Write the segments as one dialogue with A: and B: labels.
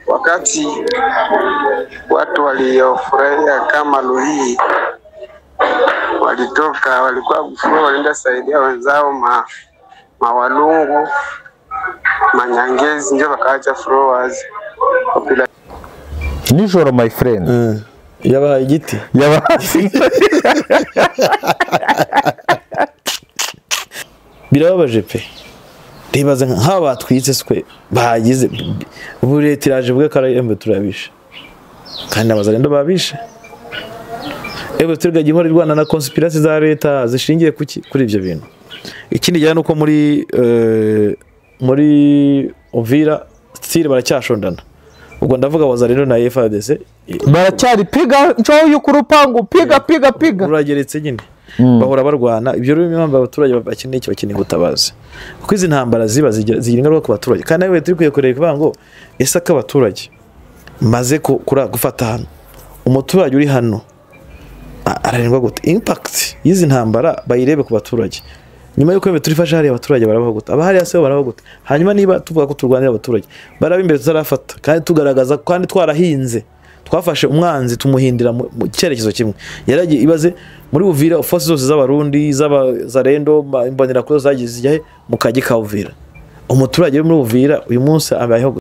A: Wakati watu waliofurahia kama Luhii walitoka, walikuwa kufua, walienda saidia wenzao Mawalungu, Manyangezi, ndio wakaacha followers.
B: Nijoro my friend.
C: Yaba igiti. Birababaje pe. Ribaza nk'aba twitse swe bagize uburetiraje bwe karayembe turabisha. Kandi abazarendo babisha. Ego turga gihora Rwanda na conspiracy za leta zishingiye kuri ivyo bintu. Ikindi cyane uko muri Uvira stile baracyashondana. Ubwo ndavuga wazarendo na FARDC
B: baracyari piga cyo y'ukurupangu piga
C: urageretse nyine. Bahora barwana ibyo rero impamvu abaturage bakeneye bakeneye gutabaza kuko izi ntambara ziba zigira ingaruka ku baturage kandi nawe turi kureka kuvuga ngo ese akabaturage maze gufata hano umuturage uri hano ararengwa gute impact y'izi ntambara bayirebe ku baturage nyuma yuko turifasha hari abaturage barabaho gute abahari hase barabaho gute hanyuma niba tuvuga ko turwanira abaturage baraba imbere tutarafata kandi tugaragaza kandi twarahinze twafashe umwanzi tumuhindira mu cyerekezo kimwe yaragiye ibaze muri Uvira force zose z'abarundi z'abazarendo imbonera ko zagize ijyahe mu kaji ka Uvira umuturage muri Uvira uyu munsi abayeho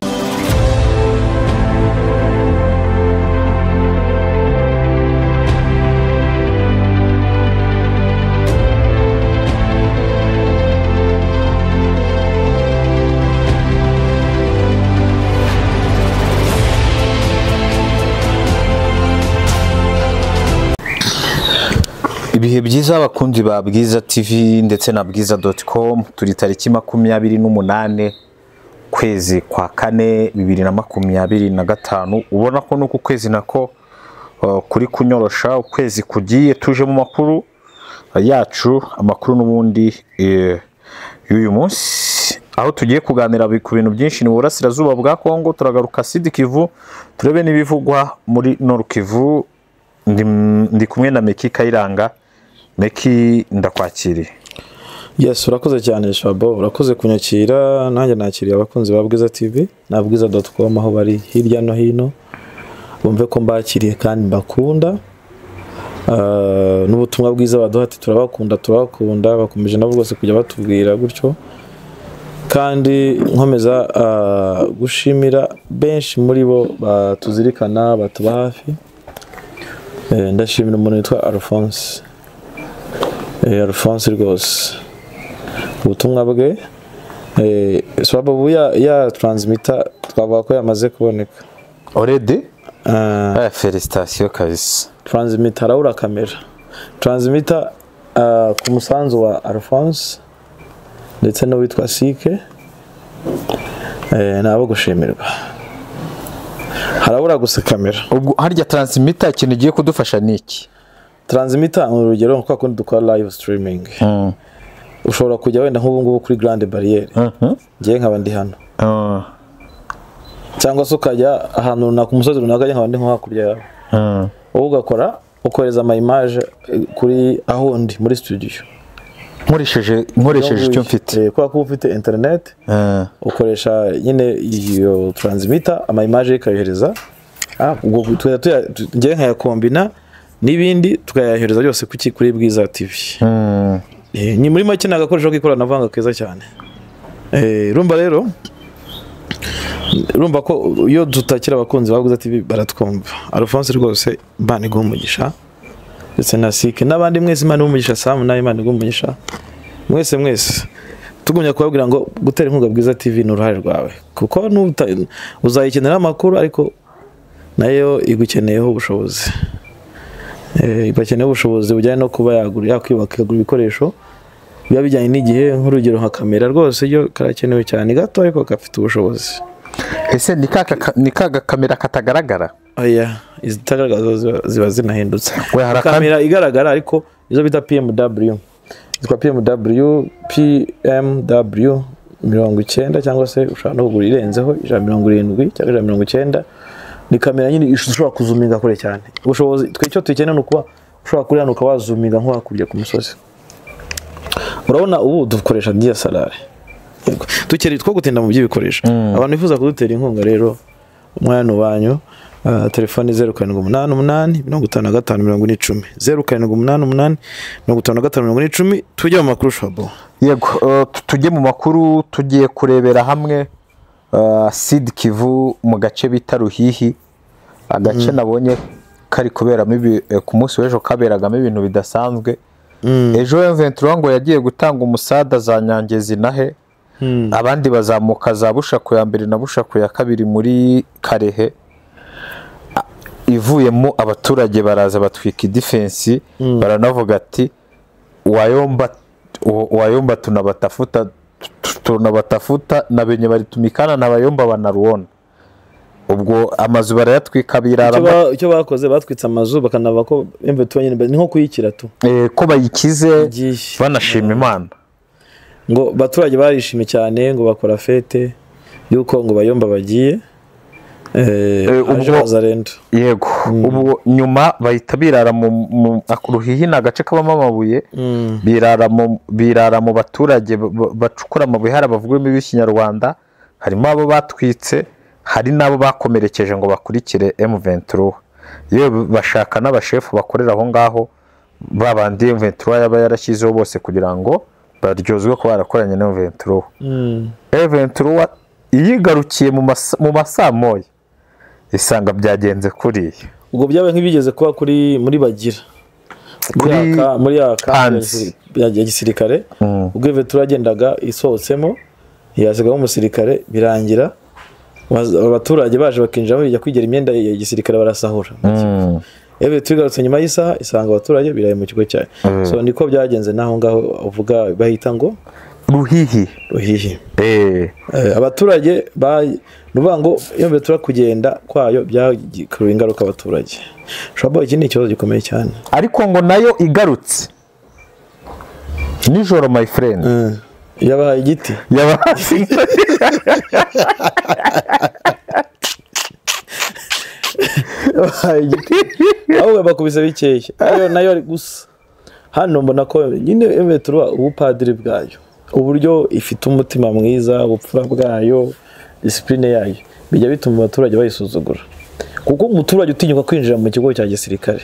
B: ibihe byiza abakunzi ba Bwiza TV ndetse na bwiza.com turi tariki 28 kwezi kwa 4 2025 ubona ko nuko kwezi nako kuri kunyorosha ukwezi kugiye tuje mu makuru yacu amakuru nubundi y'uyu munsi aho tugiye kuganira ku bintu byinshi ni burasirazuba bwa Kongo turagaruka Sud Kivu turebe nibivugwa muri Nord Kivu ndi kumwe na Meki Kayiranga Meki ndakwakiriye.
C: Yes urakoze cyane Shabo urakoze kunyakira nanjye nakiriye abakunzi ba Bwiza TV na bwiza.com aho bari hirya no hino bumve ko mbakiriye kandi mbakunda n'ubutumwa bwiza baduhati turabakunda bakomeje nabo rwose kujya batubwira gutyo kandi nkomeza gushimira benshi muri bo batuzirikana batuba hafi ndashimira umuntu witwa Alphonse rwose ubutumwa bwe Swabo ya transmitter twavuga ko yamaze kuboneka
B: already felicitation kabisa
C: transmitter aura kamera transmitter ku musanzu wa Alphonse ndetse no witwa Sike nabo gushimirwa harabura gusa kamera
B: ubwo harya transmitter ikintu giye kudufasha niki
C: transmitter urugero nko kundi dukora live streaming ushobora kujya wenda nk'ubu ngubu kuri Grande Barriere ngiye nkaba ndi hano cyangwa se ukajya ahantu na ku musozi runaka nkaba ndi nko hakurya yawe wowe ugakora ukohereza ama image kuri aho ndi muri studio nkoresheje icyo mfite kwa ko ufite internet ukoresha nyine iyo transmitter ama image ikayohereza ubwo ngiye nkayakombina n'ibindi tukayahereza byose kuri Bwiza TV ni muri make nagakoresho k'ikoranabuhanga keza cyane rumba rero rumba ko iyo dutakira abakunzi ba Bwiza TV baratwumva Alphonse rwose bani gumugisha ndetse na Sike n'abandi mwese Imana umugisha Sam na Imana gumugisha mwese tugumya kubabwira ngo gutera inkunga Bwiza TV n'uruhare rwawe kuko uzayikenera amakuru ariko nayo igukeneyeho ubushobozi bakeneye ubushobozi bujyanye no kuba yakwibaka ibikoresho biba bijyanye n'igihe nk'urugero nka kamera rwose yo karakenewe cyane gato ariko gafite ubushobozi
B: ese ni kaga kamera katagaragara
C: oya izitagaragaza ziba zinahindutse kamera igaragara ariko izo bita PMW zitwa PMW 90 cyangwa se ushaka no kugura irenzeho 170 cyangwa 190 ni kamera nyine ishobora kuzuminga kure cyane ubushobozi twicyo tukeneye no kuba ushobora kuri hano ukawazuminga nko hakurya ku musozi urabona ubu dukoresha DSLR tukiri two gutinda mu by'ibikoresho abantu bifuza kudutera inkunga rero umwana wanyu telefoni 0788 55 0788 55 tujye mu makuru shabo.
B: Yego tujye mu makuru, tugiye kurebera hamwe Sud Kivu mu gace bita Ruhihi, agace nabonye kari kuberamo ku munsi w'ejo kaberagamo ibintu bidasanzwe. Ejo M23 ngo yagiye gutanga umusada za Nyangezi nahe, abandi bazamuka za Bushako ya mbere na Bushako ya kabiri muri Karehe. Ivuyemo abaturage baraza batwika defense, baranavuga ati wayomba tunabatafuta na benye baritumikana na bayomba banaruona. Ubwo amazu barayatwika birarama.
C: Icyo bakoze batwitse amazu bakanava ko M23 nyine ni nko kuyikira tu
B: ko bayikize banashima Imana.
C: Ngo baturage barishimye cyane ngo bakora fete yuko ngo bayomba bagiye
B: yego. Ubu nyuma bahita birara mu Ruhihi na gace kabamo amabuye, birara mu baturage bacukura amabuye, hari abavugwemo ib'ikinyarwanda, harimo abo batwitse, hari nabo bakomerekeje ngo bakurikire M23. Iyo bashaka n'abashefu bakorera aho ngaho babandi M23 yaba yarashyizeho bose kugira ngo baryozwe ko barakoranye na M23. M23 iyigarukiye mu masamoya isanga byagenze kuriya.
C: Ubwo byabaye nk'ibigeze kuba muri Bagira muri aka ya gisirikare. Ubwo M23 yagendaga isohotsemo yasigamo umusirikare, birangira abaturage baje bakinjira aho kwigera imyenda ya gisirikare barasahura. Tugarutse nyuma y'isaha isanga abaturage biraye mu kigo cyayo. So niko byagenze naho ngaho uvuga bahita ngo Ruhihi. Abaturage nuvuga ngo iyo M23 kugenda kwayo byakuru ingaruka abaturage. Shabo iki ni ikibazo gikomeye cyane. Ariko
B: ngo nayo igarutse nijoro my friend.
C: Yabahaye igiti. Aho bakubise bikeye. Nayo gusa hano mbona ko nyine M23 ubupadiri bwayo, uburyo ifite umutima mwiza, ubupfura bwayo, discipline yayo bijya bituma abaturage bayisuzugura. Kuko umuturage utinyuka kwinjira mu kigo cya gisirikare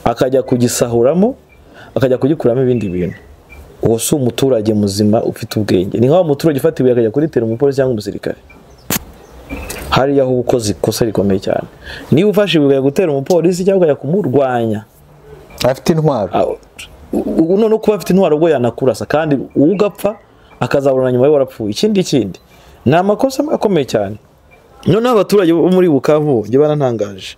C: akajya kugisahuramo, akajya kugikuramo ibindi bintu, uwo si umuturage muzima ufite ubwenge. Ni nkaho umuturage ufatiwe akajya kuritera umupolisi cyangwa umusirikare, hari yaho ukoze ikosa rikomeye cyane. Niba ufashe ibuye gutera umupolisi cyangwa akajya kumurwanya
B: afite intwaro,
C: none kuba afite intwaro ubwo yanakurasa kandi ugapfa akazabona nyuma yo warapfuye, ikindi ni amakosa akomeye cyane. None abaturage bo muri Bukavu nge barantangaje.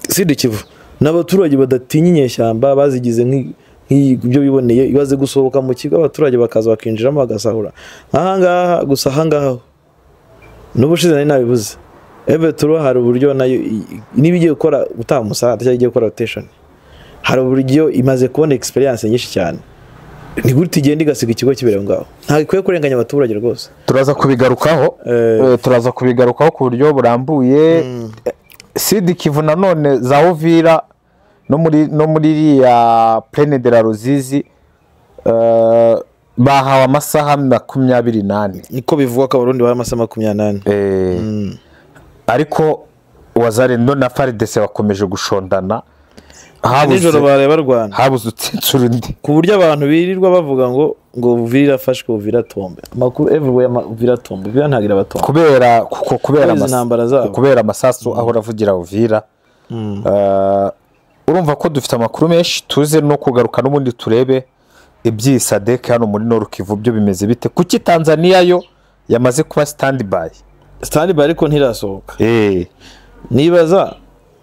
C: Sud Kivu n'abaturage badatinya inyeshyamba, bazigize nk'ibyo biboneye, ibaze gusohoka mu kigo abaturage bakaza bakinjiramo bagasahura. Ahangaha gusa ahangaha n'ubushize nari nabivuze, M23 hari uburyo nayo nibigiye gukora gutanga umusada cyangwa igiye gukora rotation, hari uburyo imaze kubona experience nyinshi cyane. Ni gute igenda igasiga ikigo kibere ngaho, nta ikwiye kurenganya abaturage rwose.
B: Turaza kubigarukaho ku buryo burambuye. Sud Kivu nanone za Uvira no muri ya Plaine de la Ruzizi bahawe amasaha 28.
C: Niko bivugwa ko abarundi bari amasaha 28.
B: Ariko Wazalendo na FARDC bakomeje gushondana.
C: Nijoro bare barwana,
B: habuze utsitsura ndi
C: ku buryo abantu birirwa bavuga ngo Uvira afashwe, Uvira tombe. Amakuru everywhere Uvira tombe, Uvira ntagira batombe kubera
B: amasasu aho ravugira Uvira. Urumva ko dufite amakuru menshi, tuze no kugaruka n'ubundi turebe iby'isadek hano muri Nord Kivu byo bimeze bite. Kuki Tanzania yo yamaze kuba standby ariko ntirasohoka.
C: Nibaza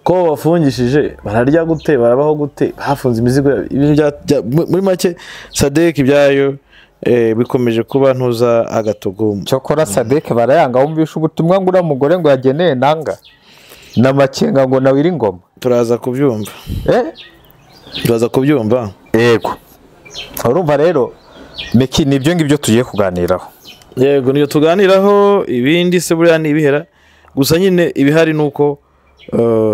C: ko bafungishije bararya gute, barabaho gute, bafunze imizigo muri make. Sadek ibyayo bikomeje kuba ntuza agatogo.
B: Cyokora Sadek barayanga, wumvisha ubutumwa ngo uramugore ngo yageneye nanga na makenga ngo nawiri ngoma.
C: Turaza kubyumva.
B: Yego, urumva rero Meki nibyo ngibyo tugiye kuganiraho.
C: Yego niyo tuganiraho, ibindi se buriya ni ibihera gusa. Nyine ibihari nuko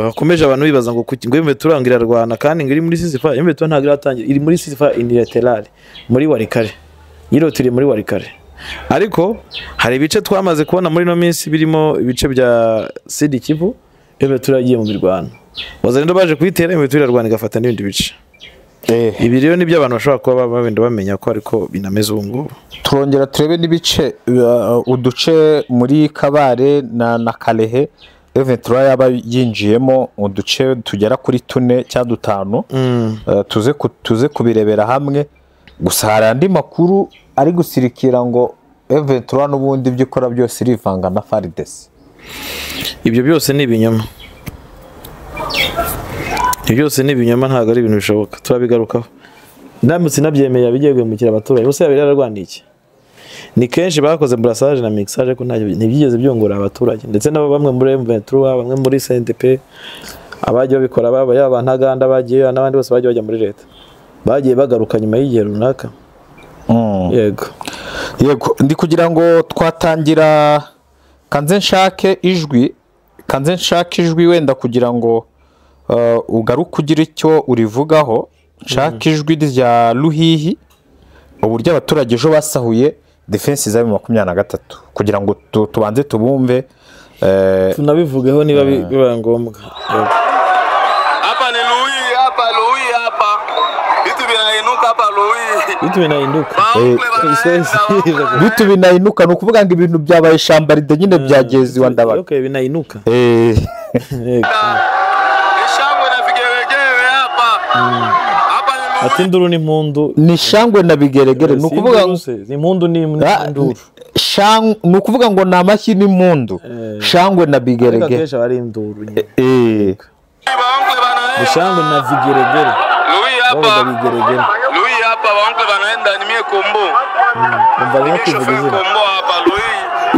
C: hakomeje abantu bibaza ngo M23 ngira rwana kandi ngiri muri M23 ntagira atangira, iri muri ceasefire unilateral muri Warikare. Yiro turi muri Warikare ariko hari ibice twamaze kubona muri no minsi birimo ibice bya Sud Kivu M23 yagiye mu mirwano bazarendo baje kuyitera M23 irarwana igafata n'ibindi bice ibi rero nibyo abantu bashobora kuba babenda bamenya ko ariko binameze ubu ngubu.
B: turongera turebe n'ibice uduce muri Kabare na Kalehe M23 yaba yinjiyemo uduce tugera kuri 4 cyangwa 5 tuze kubirebera hamwe. Gusa hari andi makuru ari gusirikira ngo M23 n'ubundi byikora byose rivanga na FARDC.
C: Ibyo byose ni ibinyoma. Ibyo byose ni ibinyoma, ntago ari ibintu bishoboka. Turabigarukaho. Ndamutse nabyemeye abigiye guhemukira abaturage. Bose yabiri yararwaniye iki? Ni kenshi bakoze brassage na mixage ko ntibyigeze byongora abaturage ndetse nabo bamwe muri M23 bamwe muri CNDP abagiye babikora baba yaba ntaganda bagiye n'abandi bose bagiye bajya muri leta bagiye bagaruka nyuma y'igihe runaka. Yego
B: ndi kugira ngo twatangira kanze nshake ijwi wenda kugira ngo ugaruke kugira icyo urivugaho. Nshake ijwi rya Ruhihi uburyo abaturage ejo basahuye defense za 23 kugira ngo tubanze tubumve
C: tunabivugeho niba biba ngombwa.
D: Hapa ni Lui hapa. Vitu vinainuka.
B: Vitu vinainuka no kuvuga ngo ibintu byabaye shambaride nyine byagezi wandaba.
C: Okay, vinainuka.
D: Ishangwe na vigeregere hapa. Hapa ni
C: ati nduru ni impundu.
B: Ni shangwe na bigeregere no kuvuga ngo
C: impundu ni nduru.
B: No kuvuga ngo namashyi ni impundu. Shangwe na bigeregere.
C: Akesha bari induru nyine. Shangwe na vigeregere.
D: Lui hapa waonge wanaenda nimie kombo.
C: Mbali kuvugiza.
D: Kombo hapa Lui.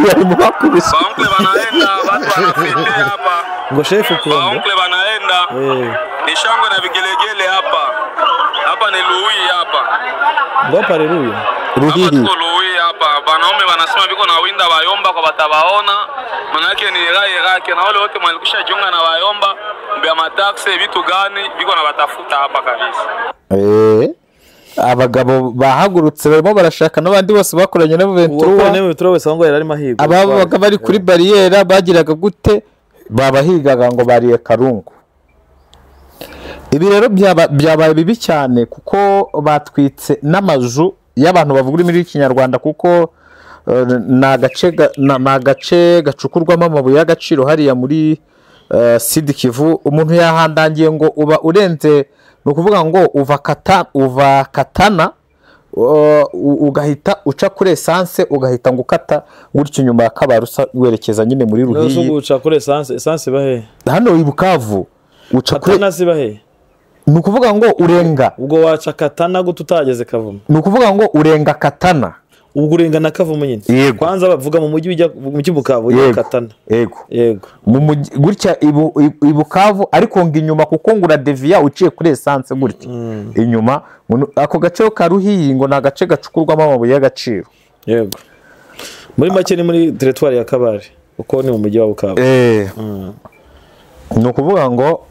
B: Yari mubakubise.
D: Waonge wanaenda watu wanafete hapa.
C: Ngo chef kombo.
D: Waonge wanaenda. Ni shangwe na vigelegele hapa. Hapa ni Lui hapa.
C: Ngo pale Lui.
B: Ruhihi.
D: Lui hapa. Wanaume wanasema biko na winda wayomba kwa batabaona. Maana yake ni rai yake na wale wote mwalikisha jiunga na wayomba. Mbya mataxe vitu gani biko na batafuta hapa kabisa.
B: Abagabo bahagurutse barimo barashaka n'abandi bose bakoranye na
C: M23 wese ngo yari mahirwe.
B: Ababaga bari kuri barriere bagiraga gute babahigaga ngo bariye Karungu. Ibi rero byabaye bibi cyane kuko batwitse n'amazu y'abantu bavuga muri Kinyarwanda kuko nagace gacukurwamo amabuye y'agaciro hariya muri Sud Kivu. Umuntu yahandangiye ngo uba urenze no kuvuga ngo uva Katana ugahita uca kuri essence ugahita ngukata gutyo nyuma ya Kabarusa werekeza nyine muri Ruhihi.
C: No uca kuri essence bahe.
B: Hano ibukavu uca kuri
C: Katana sibahe.
B: Ni ukuvuga ngo urenga
C: ubwo waca Katana gutu utageze Kavumu.
B: Ni ukuvuga ngo urenga Katana
C: ubwo urenga na Kavumu nyine. Kwanza bavuga mu mujyi ujya mu Kibukavu ya Katana. Yego
B: mu gutya ibukavu ariko ngo inyuma kuko ngura devia uciye kuri essence gutya inyuma ako gace ka Ruhihi ngo na gace gacukurwamo amabuye y'agaciro.
C: Yego muri make ni muri territoire ya Kabare uko ni mu mujyi wa Bukavu.
B: No kuvuga ngo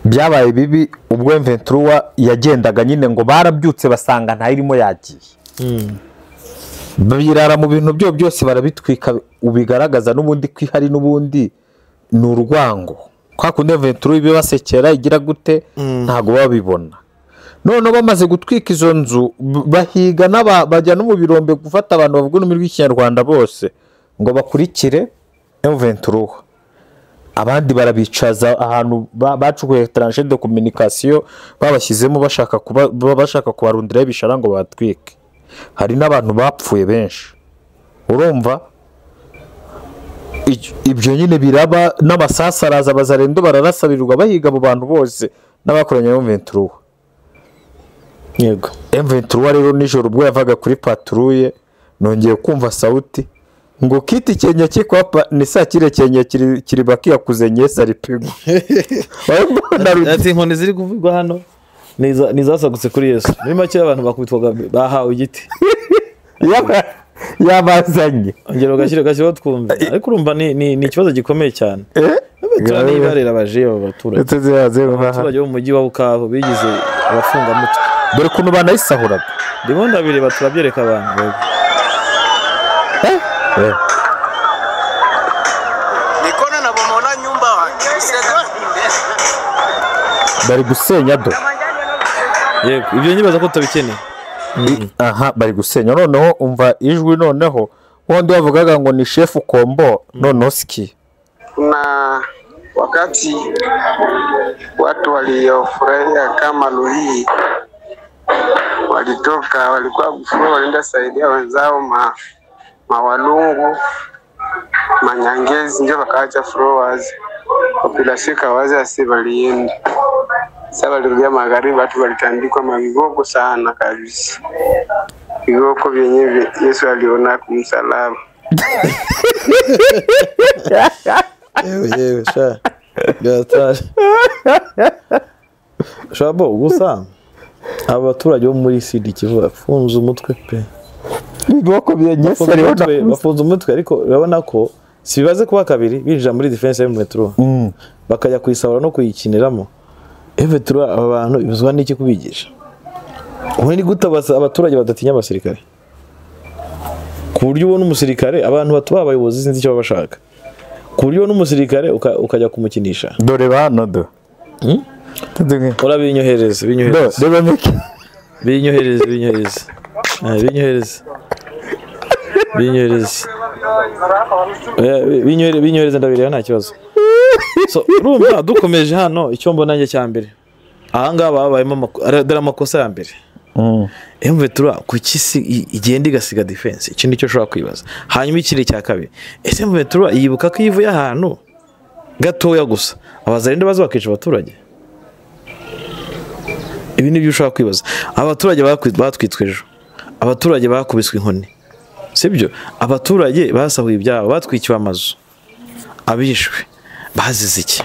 B: byabaye bibi ubwo M23 yagendaga nyine ngo barabyutse basanga nta irimo yagiye. Birara mu bintu byo byose barabitwika ubigaragaza n'ubundi kwihari n'ubundi n'urwango kwa kundi M23 bibasekera igira gute ntago babibona. None bamaze gutwika izo nzu bahiga bajya no mu birombe gufata abantu bavuga no muri Kinyarwanda bose ngo bakurikire M23. Abandi barabicaza ahantu bacukuye tranche de communication babashyizemo bashaka kubarundira ibishara ngo batwike. Hari n'abantu bapfuye benshi. Urumva ibyo nyine biraba n'amasasa araza bazarendo bararasabirirwa bahiga abo bantu bose n'abakoranye mu M23.
C: Yego
B: M23 rero nijoro ubwo yavaga kuri patrouille nongeye kumva sauti ngo kiti Kenya kikwapa ni saa kire Kenya kiribaki yakuzenye saripigwa.
C: Ati inkoni ziri kuvugwa hano nizasagutse kuri Yesu. Muri make abantu bakubitwaga bahawe igiti.
B: Yabazanye.
C: Ngero gashyira twumva. Ariko urumva ni ikibazo gikomeye cyane. Turani barera baje abaturage. Abaturage bo mu mujyi wa Bukavu bigize abafunga mutwe.
B: Dore kuno banayisahuraga.
C: Ndimo ndabireba turabyereka abantu.
A: Nikona nabomona nyumba
B: bari gusenya do.
C: Yego ibyo nyibaza ko tabikeneye.
B: Aha bari gusenya noneho umva ijwi noneho wondi wavugaga ngo ni chef Kombo noneho siki.
A: Kuna wakati watu waliofurahia kama Luhii walitoka, walikuwa kufuru, walienda saidia wenzao Mawalungu, Manyangezi, ndio wakaacha followers bila shika wazi asi walienda. Sasa walirudia magharibi, watu walitandikwa mavigogo sana kabisa, vigogo vyenyewe Yesu aliona kumsalaba.
C: Yewe sha gatari shabo gusa abaturage bo muri Sud Kivu bafunze umutwe pe
B: Bigoko byenyese
C: bafunze umutwe ariko urabona ko sibaze kuba kabiri binjira muri defense ya metro bakajya kuyisabura no kuyikiniramo M23 aba bantu ibuzwa n'iki kubigisha ubu ni gutabasa abaturage badatinya abasirikare ku buryo ubona umusirikare abantu batuba abayobozi sinzi icyo bashaka ku buryo n'umusirikare ukajya kumukinisha
B: dore bano do
C: ora binyohereza ndabireba nta kibazo. So urumva dukomeje hano icyo mbona nge cya mbere aha ngaha babayemo amakosa ya mbere M23 ku kisi igenda igasiga defense ikindi cyo ushobora kwibaza. Hanyuma ikindi cya kabiri ese M23 yibuka ko ivuye ahantu gatoya gusa abazarinde bazo bakica abaturage. Ibi ni byo ushobora kwibaza. Abaturage batwitswe ejo, abaturage bakubiswe inkoni, sibyo? Abaturage basahuye ibyabo, batwikiwe amazu, abishwe bazize iki?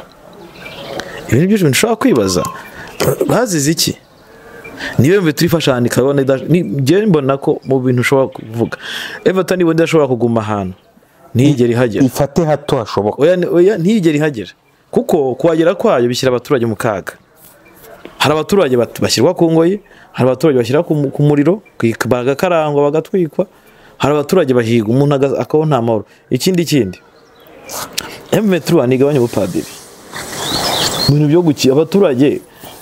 C: Ibi ni byo ushobora kwibaza. Bazize iki? Niwe mbe turifashana ikabone ngiye mbona ko mu bintu ushobora kuvuga Everton nibo ndashobora kuguma ahantu ntigeri hagera
B: ifate hato hashoboka
C: oya ntigeri hagera kuko kuhagera kwayo bishyira abaturage mu kaga. Hari abaturage bashyirwa ku ngoyi, hari abaturage bashyira ku muriro bagakarangwa bagatwikwa, hari abaturage bahiga umuntu akabona amahoro. Ikindi M23 nigabanya ubupadiri mu bintu byo guki abaturage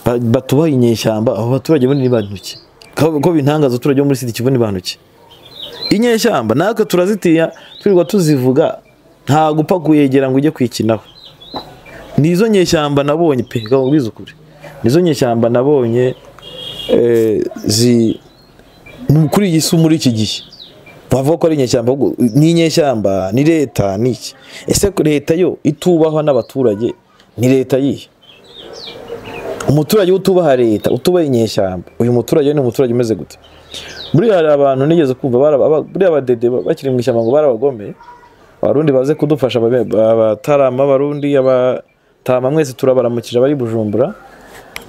C: batubaye inyeshyamba. Abo baturage bo ni bantuki ko bintangaza abaturage bo muri Sud Kivu ni bantuki inyeshyamba naka turazitiya twirirwa tuzivuga nta gupfa kuyegera ngo ujye kwikinaho. Nizo nyeshyamba nabonye pe gabiza ukuri nizo nyeshyamba nabonye kuri iyi muri iki gihe bavuga ko ari inyeshyamba ni inyeshyamba ni leta niki. Ese leta yo itubahwa n'abaturage ni leta yihe? Umuturage utubaha leta utubaha inyeshyamba uyu muturage ni umuturage umeze gute? Muri hari abantu nigeze kumva buri abadede bakiri mu ishyamba ngo barabagome abarundi baze kudufasha abatarama abarundi abatama mwese turabaramukije bari Bujumbura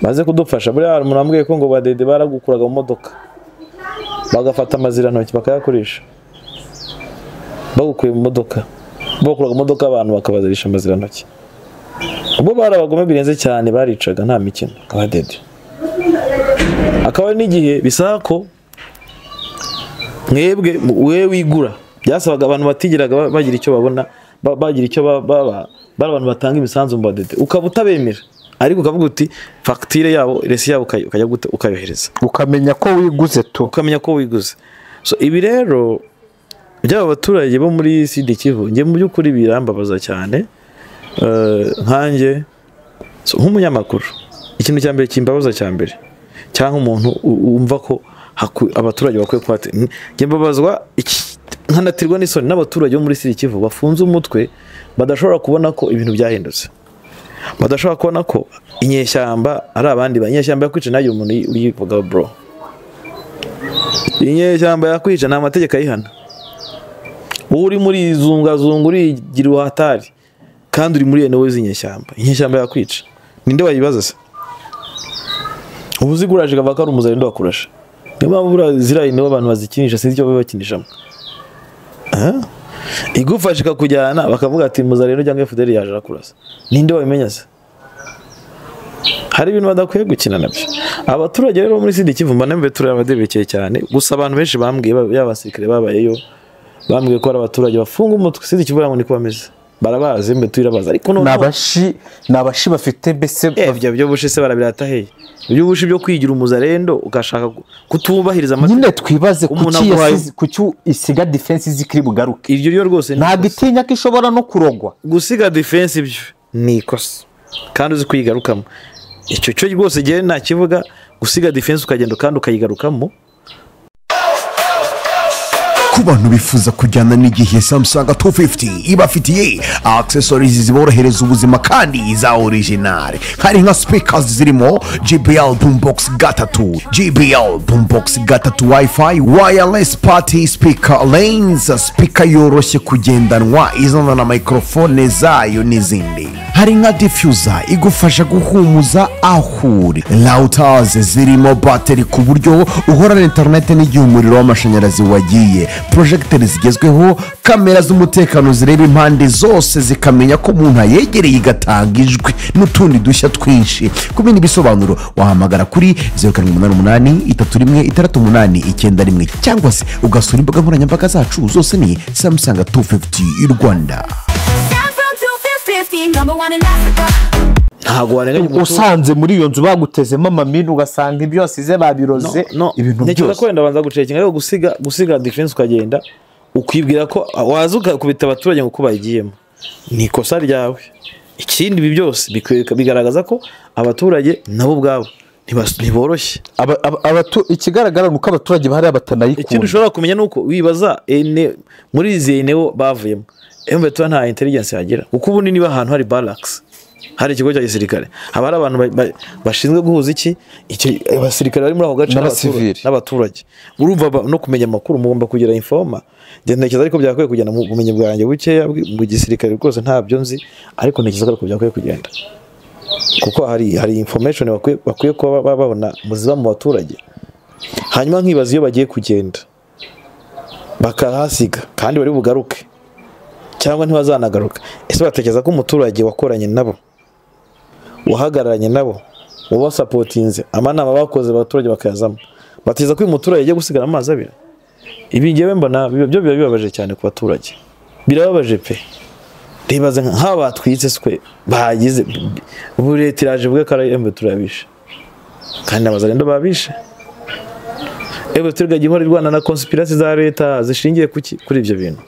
C: baze kudufasha. Buri hari umuntu ambwiye ko ngo badede baragukuraga mu modoka bagafata amazira ntoki bakayakoresha bagukuye mu modoka bakuraga mu modoka abantu bakabazirisha amazira ntoki. Ubwo barabagome birenze cyane baricaga nta mikino abadede. Akaba n'igihe bisaba ko mwebwe we wigura byasabaga abantu batigiraga bagira icyo babona bagira icyo baba abantu batanga imisanzu mu badede ukaba utabemera ariko ukavuga uti facture yabo resi yabo ukajya ukayohereza
B: ukamenya ko wiguze so ibi rero byaba abaturage bo muri Sud Kivu nge mu byukuri birambabaza cyane nkanjye nk'umunyamakuru. Ikintu cya mbere kimbabaza cya mbere cyangwa umuntu umva ko abaturage bakwiye kwate nge mbabazwa nkanatirwa n'isoni n'abaturage bo muri Sud Kivu bafunze umutwe badashobora kubona ko ibintu byahindutse, badashobora kubona ko inyeshyamba ari abandi banyeshyamba yakwica nayo umuntu uyivuga bro. Inyeshyamba yakwica nta mategeko ayihana. Uri muri zungazungu urigira uhatari kandi uri muri enewe z'inyeshyamba. Inyeshyamba yakwica ninde wayibaza se? Ubuziguraje gavaka ari umuzarindo wakurasha. Niba bura zirayi nibo abantu bazikinisha sinzi icyo babakinishamo. Igufasha ikakujyana bakavuga ati muzarindo cyangwa FDL yaje akurasa. Ninde wabimenya se? Hari ibintu badakwiye gukina nabyo. Abaturage rero muri Sud Kivu mbana mbe turabadebekeye cyane gusa abantu benshi bambwiye y'abasirikare babayeyo
C: bambwiye ko ari abaturage bafunga umutwe sinzi ikivuga ngo niko bameze barabazi mbe tuyirabaza ariko none
B: nabashi bafite mbese
C: byo bushi se barabirata heye ibyo bushi byo kwigira umuzarendo ugashaka kutubahiriza
B: amategeko nyine twibaze kuki isiga defense zikiri bugaruke
C: iryo ryo rwose
B: nta gitinya ko ishobora no kurogwa
C: gusiga defense ibyo ni ikosa kandi uzi kuyigarukamo icyo cyo rwose gihe nta kivuga gusiga defense ukagenda kandi ukayigarukamo
E: ku bantu bifuza kujyana n'igihe Samsung 250 ibafitiye accessories ziborohereza ubuzima kandi za original hari nka speakers zirimo JBL Boombox G3 JBL Boombox G3 Wi-Fi wireless party speaker lanes speaker yoroshye kugendanwa izana na microphone zayo n'izindi hari nka diffuser igufasha guhumuza aho uri routers zirimo battery ku buryo uhorana internet n'igihe umuriro w'amashanyarazi wagiye projectors zigezweho kamera z'umutekano zireba impande zose zikamenya ko umuntu yegereye igatanga ijwi n'utundi dushya twinshi ku bindi bisobanuro wahamagara kuri 0788 cyangwa se ugasura imbuga nkoranyambaga zacu zose ni Samsung 250 Rwanda.
C: ntago wanenganya
B: usanze muri iyo nzu bagutezemo amamini ugasanga ibyo wasize babiroze ibintu byose
C: kwenda banza gucekinga rero gusiga defense ukagenda ukwibwira ko wazuka kubita abaturage ngo kubagiyemo ni ikosa ryawe ikindi ibi byose bigaragaza ko abaturage nabo ubwabo ntiboroshye
B: ikigaragara nuko abaturage bahari batanayikunda
C: ikindi ushobora kumenya nuko wibaza muri izi eneo bavuyemo embe nta intelligence yagira kuko ubundi niba ahantu hari barracks hari ikigo cya gisirikare haba hari abantu bashinzwe guhuza iki abasirikare bari muri aho gace n'abaturage urumva no kumenya amakuru mugomba kugira informa ntekereza ariko byakwiye kugenda mu bumenyi bwanjye bukeya mu gisirikare rwose ntabyo nzi ariko ntekereza ko byakwiye kugenda kuko hari information bakwiye kuba babona muziba mu baturage hanyuma nkibaza iyo bagiye kugenda bakahasiga kandi bari bugaruke cyangwa ntibazanagaruka ese batekereza ko umuturage wakoranye nabo wahagararanye nabo wabasapotinze amanama bakoze abaturage bakayazamo batekereza ko uyu muturage agiye gusigara amazi abira ibi ngewe mbona byo bibabaje cyane ku baturage birababaje pe ribaze nk'aba batwitse swe bagize uburetiraje bwe kara embe turabishe kandi abazarendo babishe ebe turga gihora Rwanda na conspiracy za leta zishingiye kuri ibyo bintu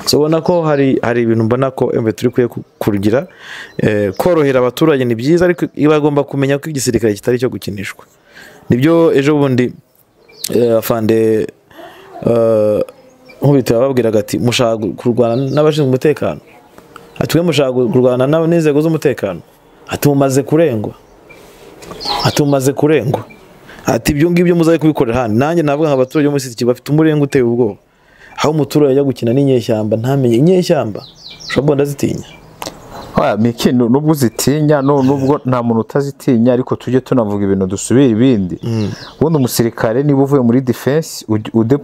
C: so ubona ko hari ibintu mbona ko embe turi kugira korohera abaturage ni byiza ariko bagomba kumenya ko igisirikare kitari cyo gukinishwa nibyo ejo bundi afande nkubita bababwiraga ati mushaka kurwana n'abashinzwe umutekano atwe mushaka kurwana n'inzego z'umutekano atumaze kurengwa ati ibyo ngibyo muzaye kubikorera hano nanjye navuga nk'abaturage bo muri City bafite umurengo uteye ubwoba aho umuturage ajya gukina n'inyeshyamba ntamenye inyeshyamba ushobora ndazitinya
B: miki nubwo uzitinya nubwo nta muntu utazitinya ariko tujye tunavuga ibintu dusubira ibindi ubundi umusirikare niba uvuye muri defense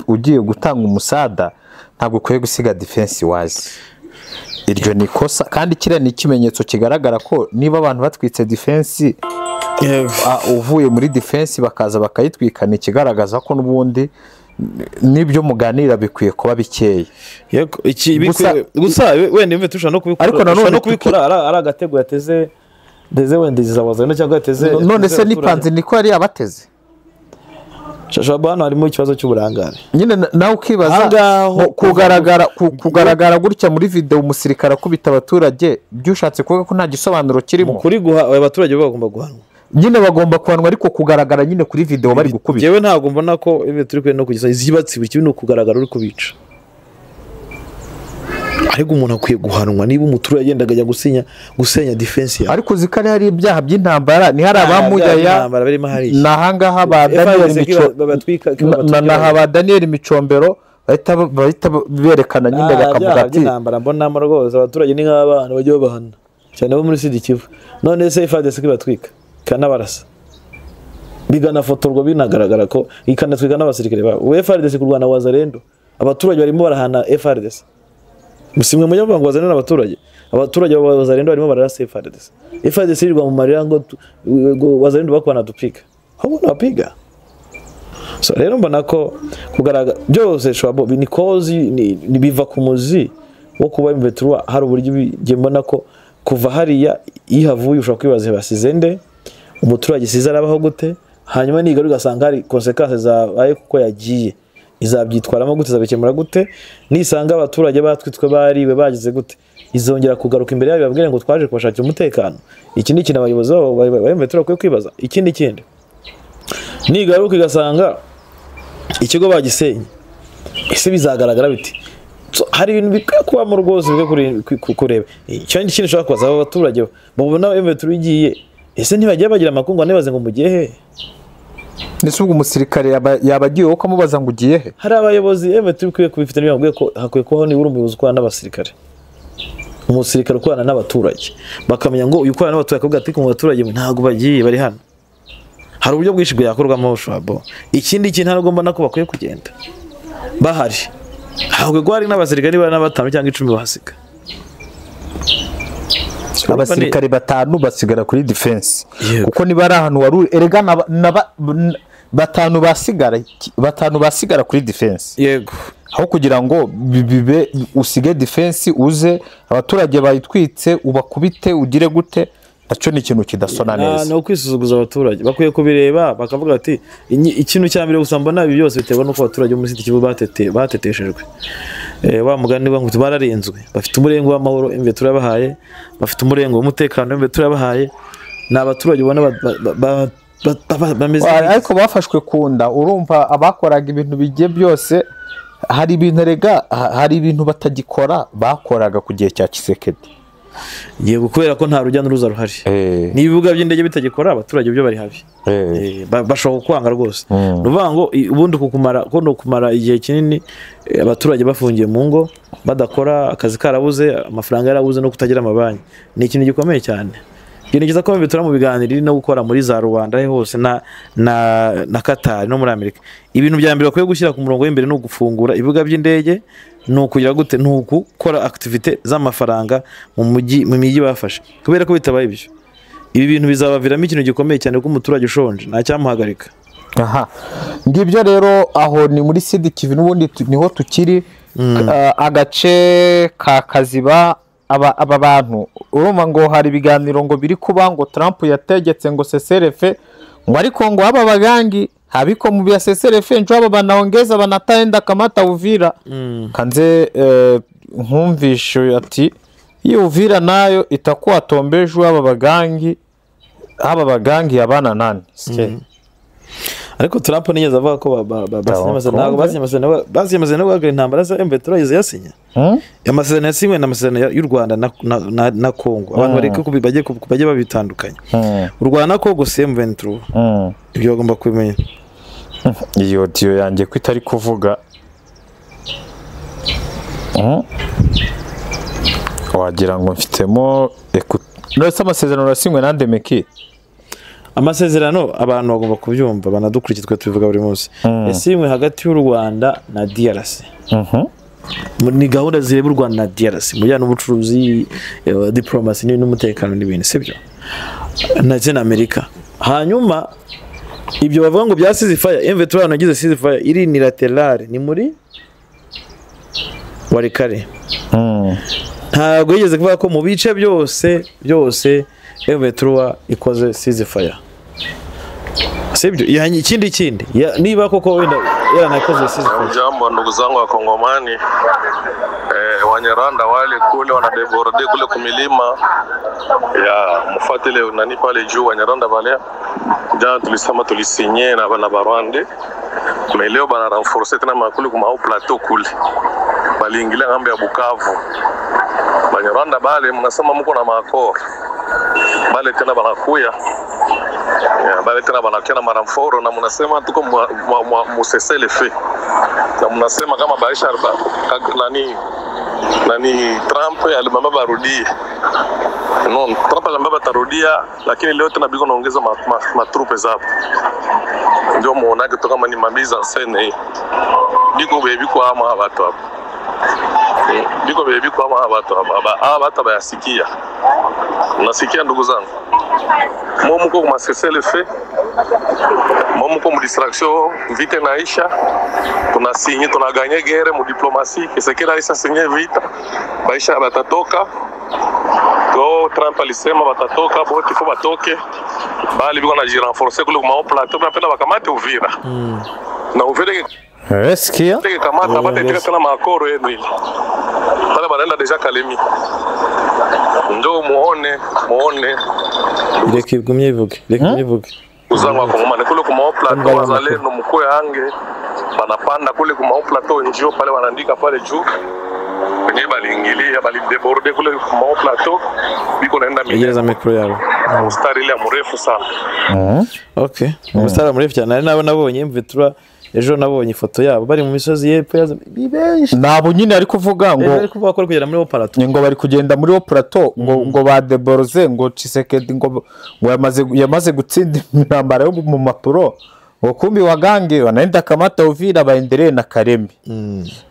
B: ugiye gutanga umusada ntabwo ukwiye gusiga defense wazi iryo ni kosa kandi kiriya ni ikimenyetso kigaragara ko niba abantu batwitse defense uvuye muri defense bakaza bakayitwikana ikigaragaza ko n'ubundi nibyo muganira bikwiye kuba bikeya
C: gusa wenda imve tushaka no kubikora ariko nanone kubikora ari agatego yateze wenda zizabaza no cyangwa yateze
B: none se nipanze niko yari abateze
C: shashaba hano harimo ikibazo cy'uburangare
B: nyine nawe ukibaza kugaragara gutya muri video umusirikare akubita abaturage byushatse kuvuga ko nta gisobanuro kirimo
C: kuri guha abaturage bagomba guhanwa
B: nyine bagomba kuhanwa ariko kugaragara nyine kuri video bari gukubita
C: yewe ntago mbona ko ibi turi kwe no kugisa izibatsi buri kintu kugaragara uri kubica ariko umuntu akwiye guhanwa niba umuturage agendaga ajya gusenya defense ya
B: ariko zikari hari ibyaha by'intambara ni hari abamujya nahangaha ba Daniel Micombero bahita berekana nyine bakavuga ati
C: intambara mbona rwose abaturage ni nk'abana bajye babahana cyane bo muri Sud Kivu none se FARDC batwika kana barasa bigana fotorwa binagaragara ko ikanatwika n'abasirikare ba FARDC kurwana wazarendo abaturage barimo barahana FARDC musimwe mu yavuga ngo wazarendo abaturage wazarendo barimo bararasa FARDC irwa mu marira ngo wazarendo bakwana dupika ahubwo napiga So rero mbona ko kugaragara byose shwabo ni cause ni biva ku muzi wo kuba M23 hari uburyo bije mbona ko kuva hariya ihavuye ushaka kwibaza basize nde umuturage siza arabaho gute hanyuma nigaru gasanga hari consequences zabaye kuko yagiye izabyitwaramo gute zabikemura gute nisanga abaturage batwitwe bariwe bagize gute izongera kugaruka imbere yabo babwire ngo twaje kubashakira umutekano iki ni kintu abayobozi M23 kwiye kwibaza ikindi nigaruka igasanga ikigo bagisenye ese bizagaragara biti hari ibintu bikwiye kuba mu rwose bikwiye kureba icyo kintu ushaka kubaza aba baturage babona M23 igiye ese ntibagiye bagira amakungu nebaze ngo mugiye he
B: nese ubwo umusirikare yabagiye uko amubaza ngo ugiye he
C: hari abayobozi M23 bikwiye kubifite n'ibyo ko hakwiye kubaho ni umuyobozi ukwana n'abasirikare umusirikare ukwana n'abaturage bakamenya ngo uyu ukwana n'abaturage akavuga ati ku baturage ntago bagiye bari hano hari uburyo bwinshi bwakorwamo shwabo ikindi kintu ntabwo mbona ko bakwiye kugenda bahari ahubwo gwari n'abasirikare bari n'abatanu cyangwa 10 bahasiga
B: abasirikare batanu basigara kuri defense kuko niba ari ahantu wari erega batanu basigara kuri defense
C: yego
B: aho kugira ngo bibe usige defense uze abaturage bayitwitse ubakubite ugire gute naco ni ikintu kidasona neza
C: no kwisuzuguza abaturage bakwiye kubireba bakavuga ati ikintu cyambere usambona ibi byose biterwa nuko abaturage muri Siti Kivu bateteshejwe wa mugani ngo bararenzwe bafite umurengo w'amahoro M23 yabahaye bafite umurengo w'umutekano M23 yabahaye n'abaturage ubona bameze
B: ariko bafashwe kunda urumva abakoraga ibintu bigiye byose hari ibintu rega hari ibintu batagikora bakoraga ku gihe cya Kisekedi
C: yego kubera ko nta rujya n'uruza ruhari n'ibibuga by'indege bitagikora abaturage byo bari habi bashobora kwanga rwose nuvuga ngo ubundi kumara igihe kinini abaturage bafungiye mu ngo badakora akazi karabuze amafaranga yarabuze no kutagira amabanki ni ikintu gikomeye cyane ikintu kiza ko bitura mu biganiro no gukora muri za Rwanda hose na Qatar no muri Amerika ibintu bya mbere bakwiye gushyira ku murongo w'imbere no gufungura ibibuga by'indege no kugira gute no gukora activite z'amafaranga mu miji bafashe kubera ko bitabaye ibyo ibi bintu bizabaviramo ikintu gikomeye cyane ko umuturage ushonje nta cyamuhagarika
B: aha ngibyo rero aho ni muri Sidi Kivu n'ubundi niho tukiri agace ka Kaziba aba bantu urumva ngo hari ibiganiro ngo biri kuba ngo Trump yategetse ngo CCRF ngo ariko ngo aba bagangi habiko mu bya CCRF njo aba banaongeza banataenda kamata Uvira kanze nkumvisho ati iyo Uvira nayo itakuwa tombejwe aba bagangi abana nani
C: ariko Trump nigeze avuga ko basinyamasezerano bagara intambara za M23 yasinya amasezerano yasinywe n'amasezerano y'u Rwanda na Kongo abantu bareke bajye babitandukanya u Rwanda ko gose M23 ibyo bagomba kumenya
B: iyo diyo yanjye ko itari kuvuga wagira ngo mfitemo nose amasezerano yasinywe na Ndemeki
C: amasezerano abantu bagomba kubyumva banadukurikitwe tubivuga buri munsi yasinywe hagati y'u Rwanda na DRC ni gahunda zireba u Rwanda na DRC mu bijyanye n'ubucuruzi diplomasi n'umutekano n'ibintu sibyo ndetse na Amerika hanyuma ibyo bavuga ngo bya ceasefire M23 nagize ceasefire iri unilaterale ni muri Warikare ntabwo yigeze kuvuga ko mu bice byose M23 ikoze ceasefire sibyo yani ikindi niba koko wenda yaranakoze ceasefire
F: jambo ndugu zangu wa Kongomani Wanyarwanda wale kule wanadeborde kule kumilima ya mfatile nani pale juu Wanyarwanda wale jana tulisema tulisinye na bana Barwande kuna leo bana renforcer tena makulu kuma au plateau kule baliingilia ngambo ya Bukavu Wanyarwanda bale mnasema mko na makor bale tena banakuya bale tena banakia na maramforo na mnasema tuko musesele fe na mnasema kama baisha nani Trump alimwambia barudie non Trump alimwambia tarudia lakini leo tena biko naongeza matrupe zao ndio muona kitu kama ni mamiza nsene biko kwa ama watu hapo biko bebe biko ama watu bayasikia. Unasikia ndugu zangu? Momu kwa kumasesele fe, momu kwa distraction vite naisha, tunasinye tunaganye gere mu diplomasi, kisekera isa sinye vita, baisha batatoka. Go Trump alisema batatoka, boti fo batoke, bali biko na jirenforcer kule kuma plateau, napenda bakamate Uvira. Na Uvira
B: Sikia
F: kamata bata tena makoro yenu ile. Pale banaenda deja Kalemi. Ndio muone
C: reka igumye ivuge
F: uzangu wa Kongomani kule kuma plateau wazalendo mkoe ange banapanda kule kuma plateau njio pale wanaandika pale juu kwenye baliingilia balideborde kule kuma plateau biko naenda
C: Yegereza mikro yao
F: mstari ile mrefu sana.
C: Okay mstari mrefu cyane nabonye mvitura ejo nabonye ifoto yabo bari mu misozi yepfo yaza bibenshi
B: nabo nyine ari kuvuga ngo
C: bari kuvuga ko kugera muri plateau
B: ngo bari kugenda muri plateau ngo ba deboroze ngo Tshisekedi ngo yamaze gutsinda intambara yo mu mapuro ukumbi wagange wanaenda kamata Uvira baendelee na Karemi.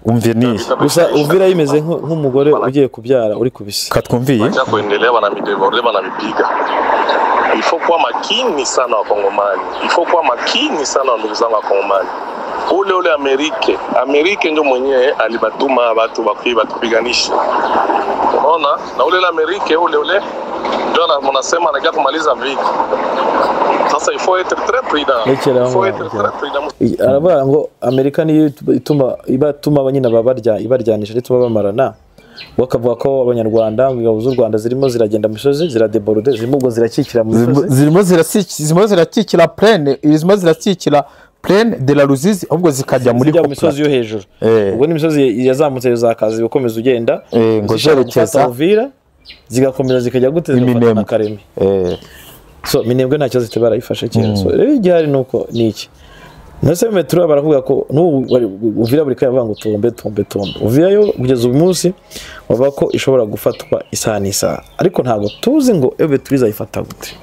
B: Umvye ni
C: gusa Uvira yimeze nk'umugore ugiye kubyara uri kubisi
B: katwumviye
F: acha kuendelea wana mideborde bana mipiga. Il faut kuwa makini sana wa Kongomani. Il faut kuwa makini sana ndugu zangu wa Kongomani. Ule Amerika ndio mwenyewe alibatuma watu batupiganisha. Unaona? Na ule Amerika ule ndio mnasema anakuja kumaliza vita. Sasa il faut être très prudent. Il faut être très prudent.
C: Aravuga ngo Amerika ni ibatuma abanyina ibaryanisha rituma bamarana. Wakavuga ko abanyarwanda ingabo z'u Rwanda zirimo ziragenda mu misozi ziradeborde zirimo ubwo zirakikira mu misozi
B: zirimo zirakikira plaine de la Ruzizi ahubwo zikajya muri
C: misozi yo hejuru ubwo ni misozi yazamutse zakazi ukomeza ugenda
B: ngo zerekeza
C: Uvira zigakomeza zikajya guteza na Karemi so Minembwe ntacyo zitebara ifashe cyane so rero igihari nuko niki nase metro baravuga ko Uvira buri kavuga ngo tombe Uvira yo kugeza uyu munsi bavuga ko ishobora gufatwa isaha ariko ntago tuzi ngo M23 izayifata gute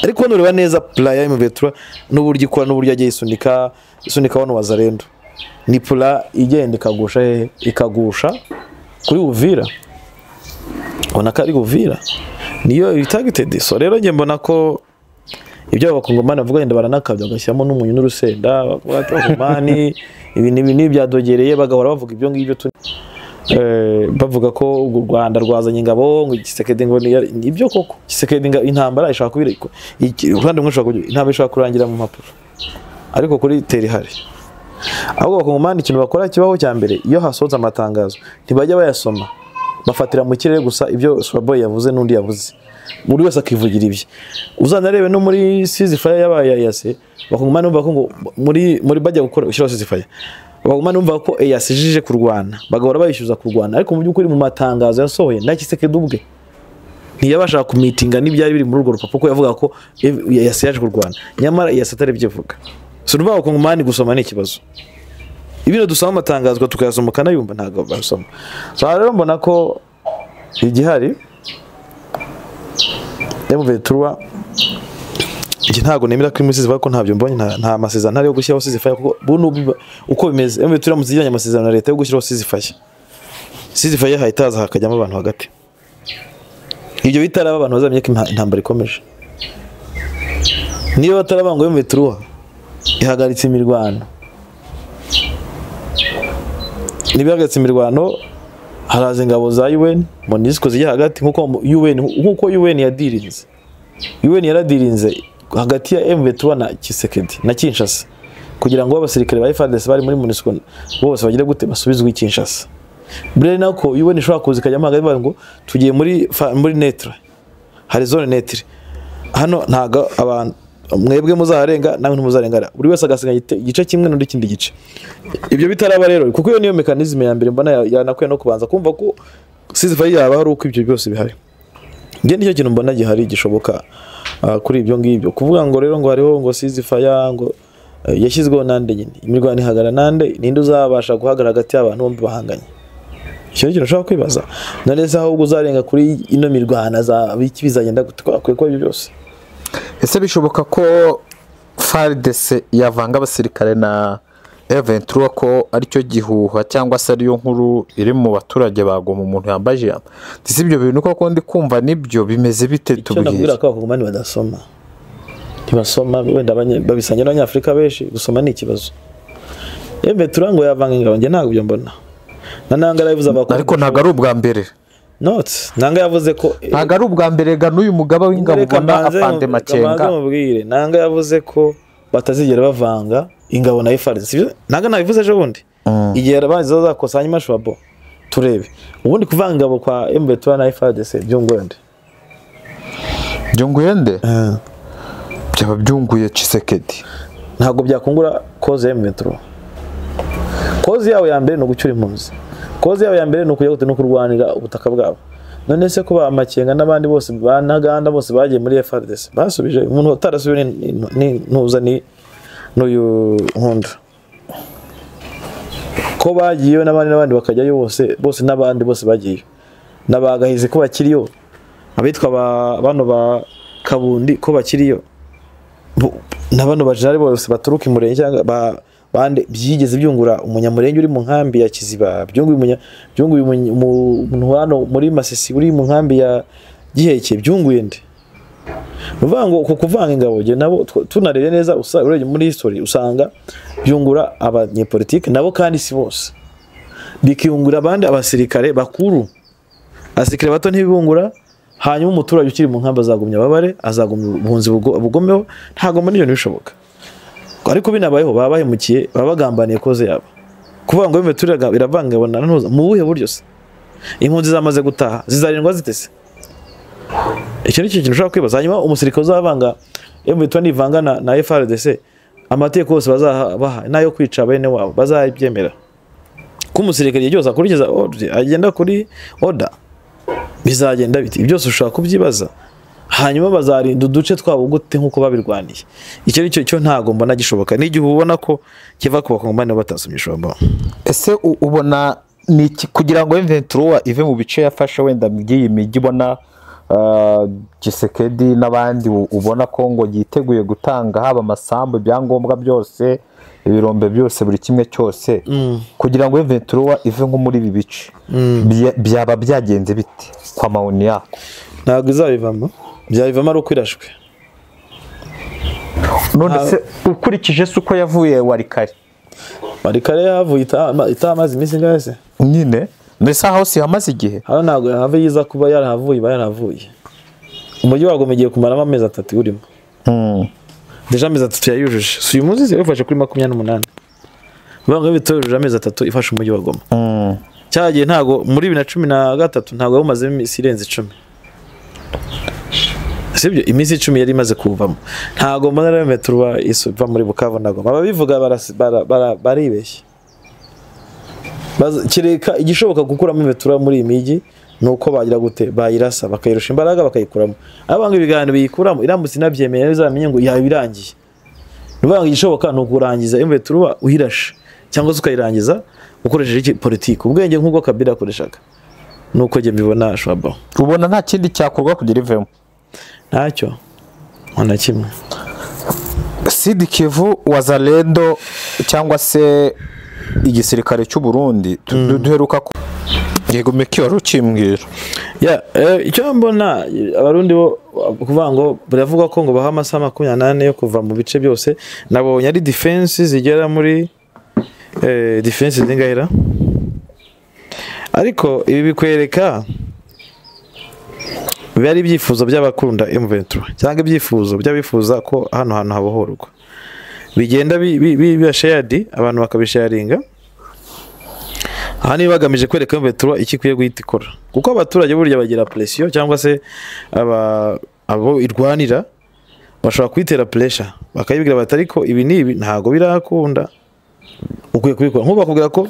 C: ariko nureba neza plan ya M23 n'uburyo ikora n'uburyo agiye isunika wano wazarendo ni plan igenda ikagusha kuri Uvira ona kari Uvira niyo targeted so rero nge mbona ko ibyo abakongomani bavuga yenda baranakabya gashyamo n'umunyu n'urusenda abakongomani ibintu byadogereye bagahora bavuga ibyo ngibyo bavuga ko u Rwanda rwazanye ingabo ngo Tshisekedi ngo nibyo koko Tshisekedi intambara ishaka kubiriko kandi intambara ishaka kurangira mu mpapuro ariko kuri teri hari ahubwo abakongomani ikintu bakora kibaho cya mbere iyo hasohotse amatangazo ntibajya bayasoma bafatira mu kirere gusa ibyo Swaboy yavuze n'undi yavuze muri wese akivugira ibye uzanarebe no muri ceasefire yabaye yase bakongomani bumva ko ngo muri bajya gukora ushyiraho ceasefire bakongomani bumva ko yasijije kurwana bagahora bayishyuza kurwana ariko mu by'ukuri mu matangazo yasohoye na Tshisekedi ubwe ntiyabasha kumitinga n'ibyari biri muri urwo rupapuro ko yavuga ko yasiyaje kurwana nyamara yasatare byivuga so nuba bakongomani gusoma ni ikibazo ibintu dusoma amatangazo tukayasoma kanayumva ntago basoma so rero mbona ko igihari M23 ntago nemera ko imusizi bako ntabyo mbonye nta masezerano ari yo gushyiraho ceasefire kuko bunu uko bimeze M23 muzijyanye amasezerano na leta yo gushyiraho ceasefire hayitaza hakajyamo abantu hagati ibyo bitaraba abantu bazamenye ko intambara ikomeje niyo bataraba ngo M23 ihagaritse imirwano nibihagaritse imirwano haraza ingabo za UN MONUSCO zijya hagati nkuko UN yadirinze UN yaradirinze hagati ya M23 na Tshisekedi na Kinshasa kugira ngo abasirikare ba FARDC bari muri MONUSCO bose bagire gute basubizwe Kinshasa bure nako UN ishobora kuza kajyamo hagati ngo tugiye muri netre hari zone netre hano ntago abantu mwebwe muzarenga nawe ntumuzarenga buri wese agasiga igice kimwe n'undi kindi gice ibyo bitaraba rero kuko iyo niyo mechanism ya mbere mbona yanakwiye no kubanza kumva ko ceasefire yaba hari uko ibyo byose bihari nge nicyo kintu mbona gihari gishoboka kuri ibyo ngibyo kuvuga ngo rero ngo hariho ngo ceasefire ngo yashyizweho nande nyine imirwano ihagara nande ninde uzabasha guhagara hagati y'abantu bombi bahanganye icyo kintu ushaka kwibaza narese ahubwo uzarenga kuri ino mirwana za biki bizagenda gutwara ko ibyo byose
B: ese bishoboka ko FARDC yavanga abasirikare na M23 ko aricyo gihuha cyangwa se ariyo nkuru iri mu baturage bagoma umuntu yambaje ijambo. Ndetse ibyo bintu koko ndi kumva nibyo bimeze bite tubwire.
C: Nabwira ko abakongomani badasoma. Ntibasoma wenda babisanye n'Abanyafrika benshi gusoma ni ikibazo. M23 ngo yavanga ingabo nge ntabwo byo mbona. Nanga yavuze abakongomani
B: ariko ntago ari ubwa mbere.
C: Nanga yavuze ko
B: ntago ari ubwa mbere ga n'uyu mugaba w'ingabo ubona Afande Makenga.
C: Nanga yavuze ko batazigera bavanga ingabo na FARDC. Nanga nabivuze ejo bundi. Igihe arabanza zazakusanya amashwabo turebe. Ubundi kuvanga ingabo kwa M23 na FARDC byungwende.
B: Byungwende? Byaba byunguye Tshisekedi.
C: Ntago byakungura cause M23. Cause yawe ya mbere no gucyura impunzi. Cause yawe ya mbere no kujya gute no kurwanira ubutaka bwabo. None se kuba Amakenga n'abandi bose banaganda bose bagiye muri FARDC basubije umuntu utarasubiye ntuza ni n'uyu Nkunda ko bagiye n'abandi bakajyayo bose n'abandi bose bagiye nabagahize ko bakiriyo abitwa bano ba Kabundi ko bakiriyo n'abano bajari bose baturuka imurenge cyangwa bande byigeze byungura umunyamurenge uri mu nkambi ya Kiziba byunguye umuntu hano muri Masisi uri mu nkambi ya Giheke byunguye nde Nuvango uko kuvanga ingabo je nabo tunarebe neza urebye muri history usanga byungura abanyepolitike nabo kandi si bose bikiyungura abandi abasirikare bakuru asirikare bato ntibibungura hanyuma umuturage ukiri mu nkamba azagumya babare azagumya ubuhunzi bugomeho ntago muri iyo bishoboka ariko binabayeho babahemukiye babagambaniye koze yabo kuvuga ngo imeturaga iravanga bona ntuza mu buhe buryo se impunzi zamaze gutaha zizarindwa zitese icyo ni ikintu ushaka kwibaza hanyuma umusirikare uzavanga M23 nivanga na FARDC amateko yose bazabaha nayo kwica bene wabo bazabyemera ko umusirikare yose akurikiza agenda kuri order bizagenda biti byose ushaka kubyibaza hanyuma bazarinda uduce twabo gute nkuko babirwaniye icyo ni cyo ntago mbona gishoboka n'igihe ubona ko kiva ku bakongomani batasomye shomba
B: ese ubona ni kugira ngo M23 ive mu bice yafashe wenda mgiye imigi bona Tshisekedi n'abandi ubona ko ngo yiteguye gutanga haba amasambu byangombwa byose ibirombe byose buri kimwe cyose kugira ngo M23 ive nko muri ibi bice byaba byagenze biti kwa maoni yako
C: ntago izabivamo byabivamo ari ukwirashwe
B: none se ukurikije se uko yavuye warikare yavuye itamaze iminsi ngase
C: nyine
B: nese aho si hamaze igihe
C: hano ntago have yiza kuba yarahavuye umujyi wagomegiye kumaramo amezi 3 urimo deja amezi 3 yayujuje si uyu munsi yafashe kuri 28 banga bitojuje amezi 3 ifashe umujyi wa Goma cyagiye ntago muri 2013 ntago yamaze iminsi irenze 10 sibyo iminsi 10 yari imaze kuvamo ntago mbona rero metro isuva muri Bukavu na Goma ababivuga baribeshye kireka igishoboka gukuramo metro muri imigi nuko bagira gute bayirasa bakayirusha imbaraga bakayikuramo abanga ibiganiro biyikuramo iramutse nabyemeye bizamenye ngo yabirangiye nubanga igishoboka no kurangiza metro uhirasha cyangwa se ukayirangiza ukoresheje iki politiki ubwenge nk'ubwo Kabila akoreshaga nuko je mbibona shwaba
B: ubona nta kindi cyakorwa kugira ivemo
C: ntacyo ona kimwe
B: Sud Kivu Wazalendo cyangwa se igisirikare cy'u Burundi duheruka ko yego meki warucimbwira
C: icyo mbona abarundi bo kuvuga ngo baravuga ko ngo baha amasaha 28 yo kuva mu bice byose nabonye ari defense zigera muri defense zingahera ariko ibi bikwereka bari byifuzo by'abakunda M23 cyangwa ibyifuzo by'abifuza ko hano habohorwa bigenda bibashayadi abantu bakabisharinga hani bagamije kwereka M23 ikikwiye guhita ikora kuko abaturage burya bagira pressure cyangwa se abo irwanira bashobora kwitera pressure bakayibigira batariko ibi nibi ntago birakunda ukwiye kubikora nkuba bakubwira ko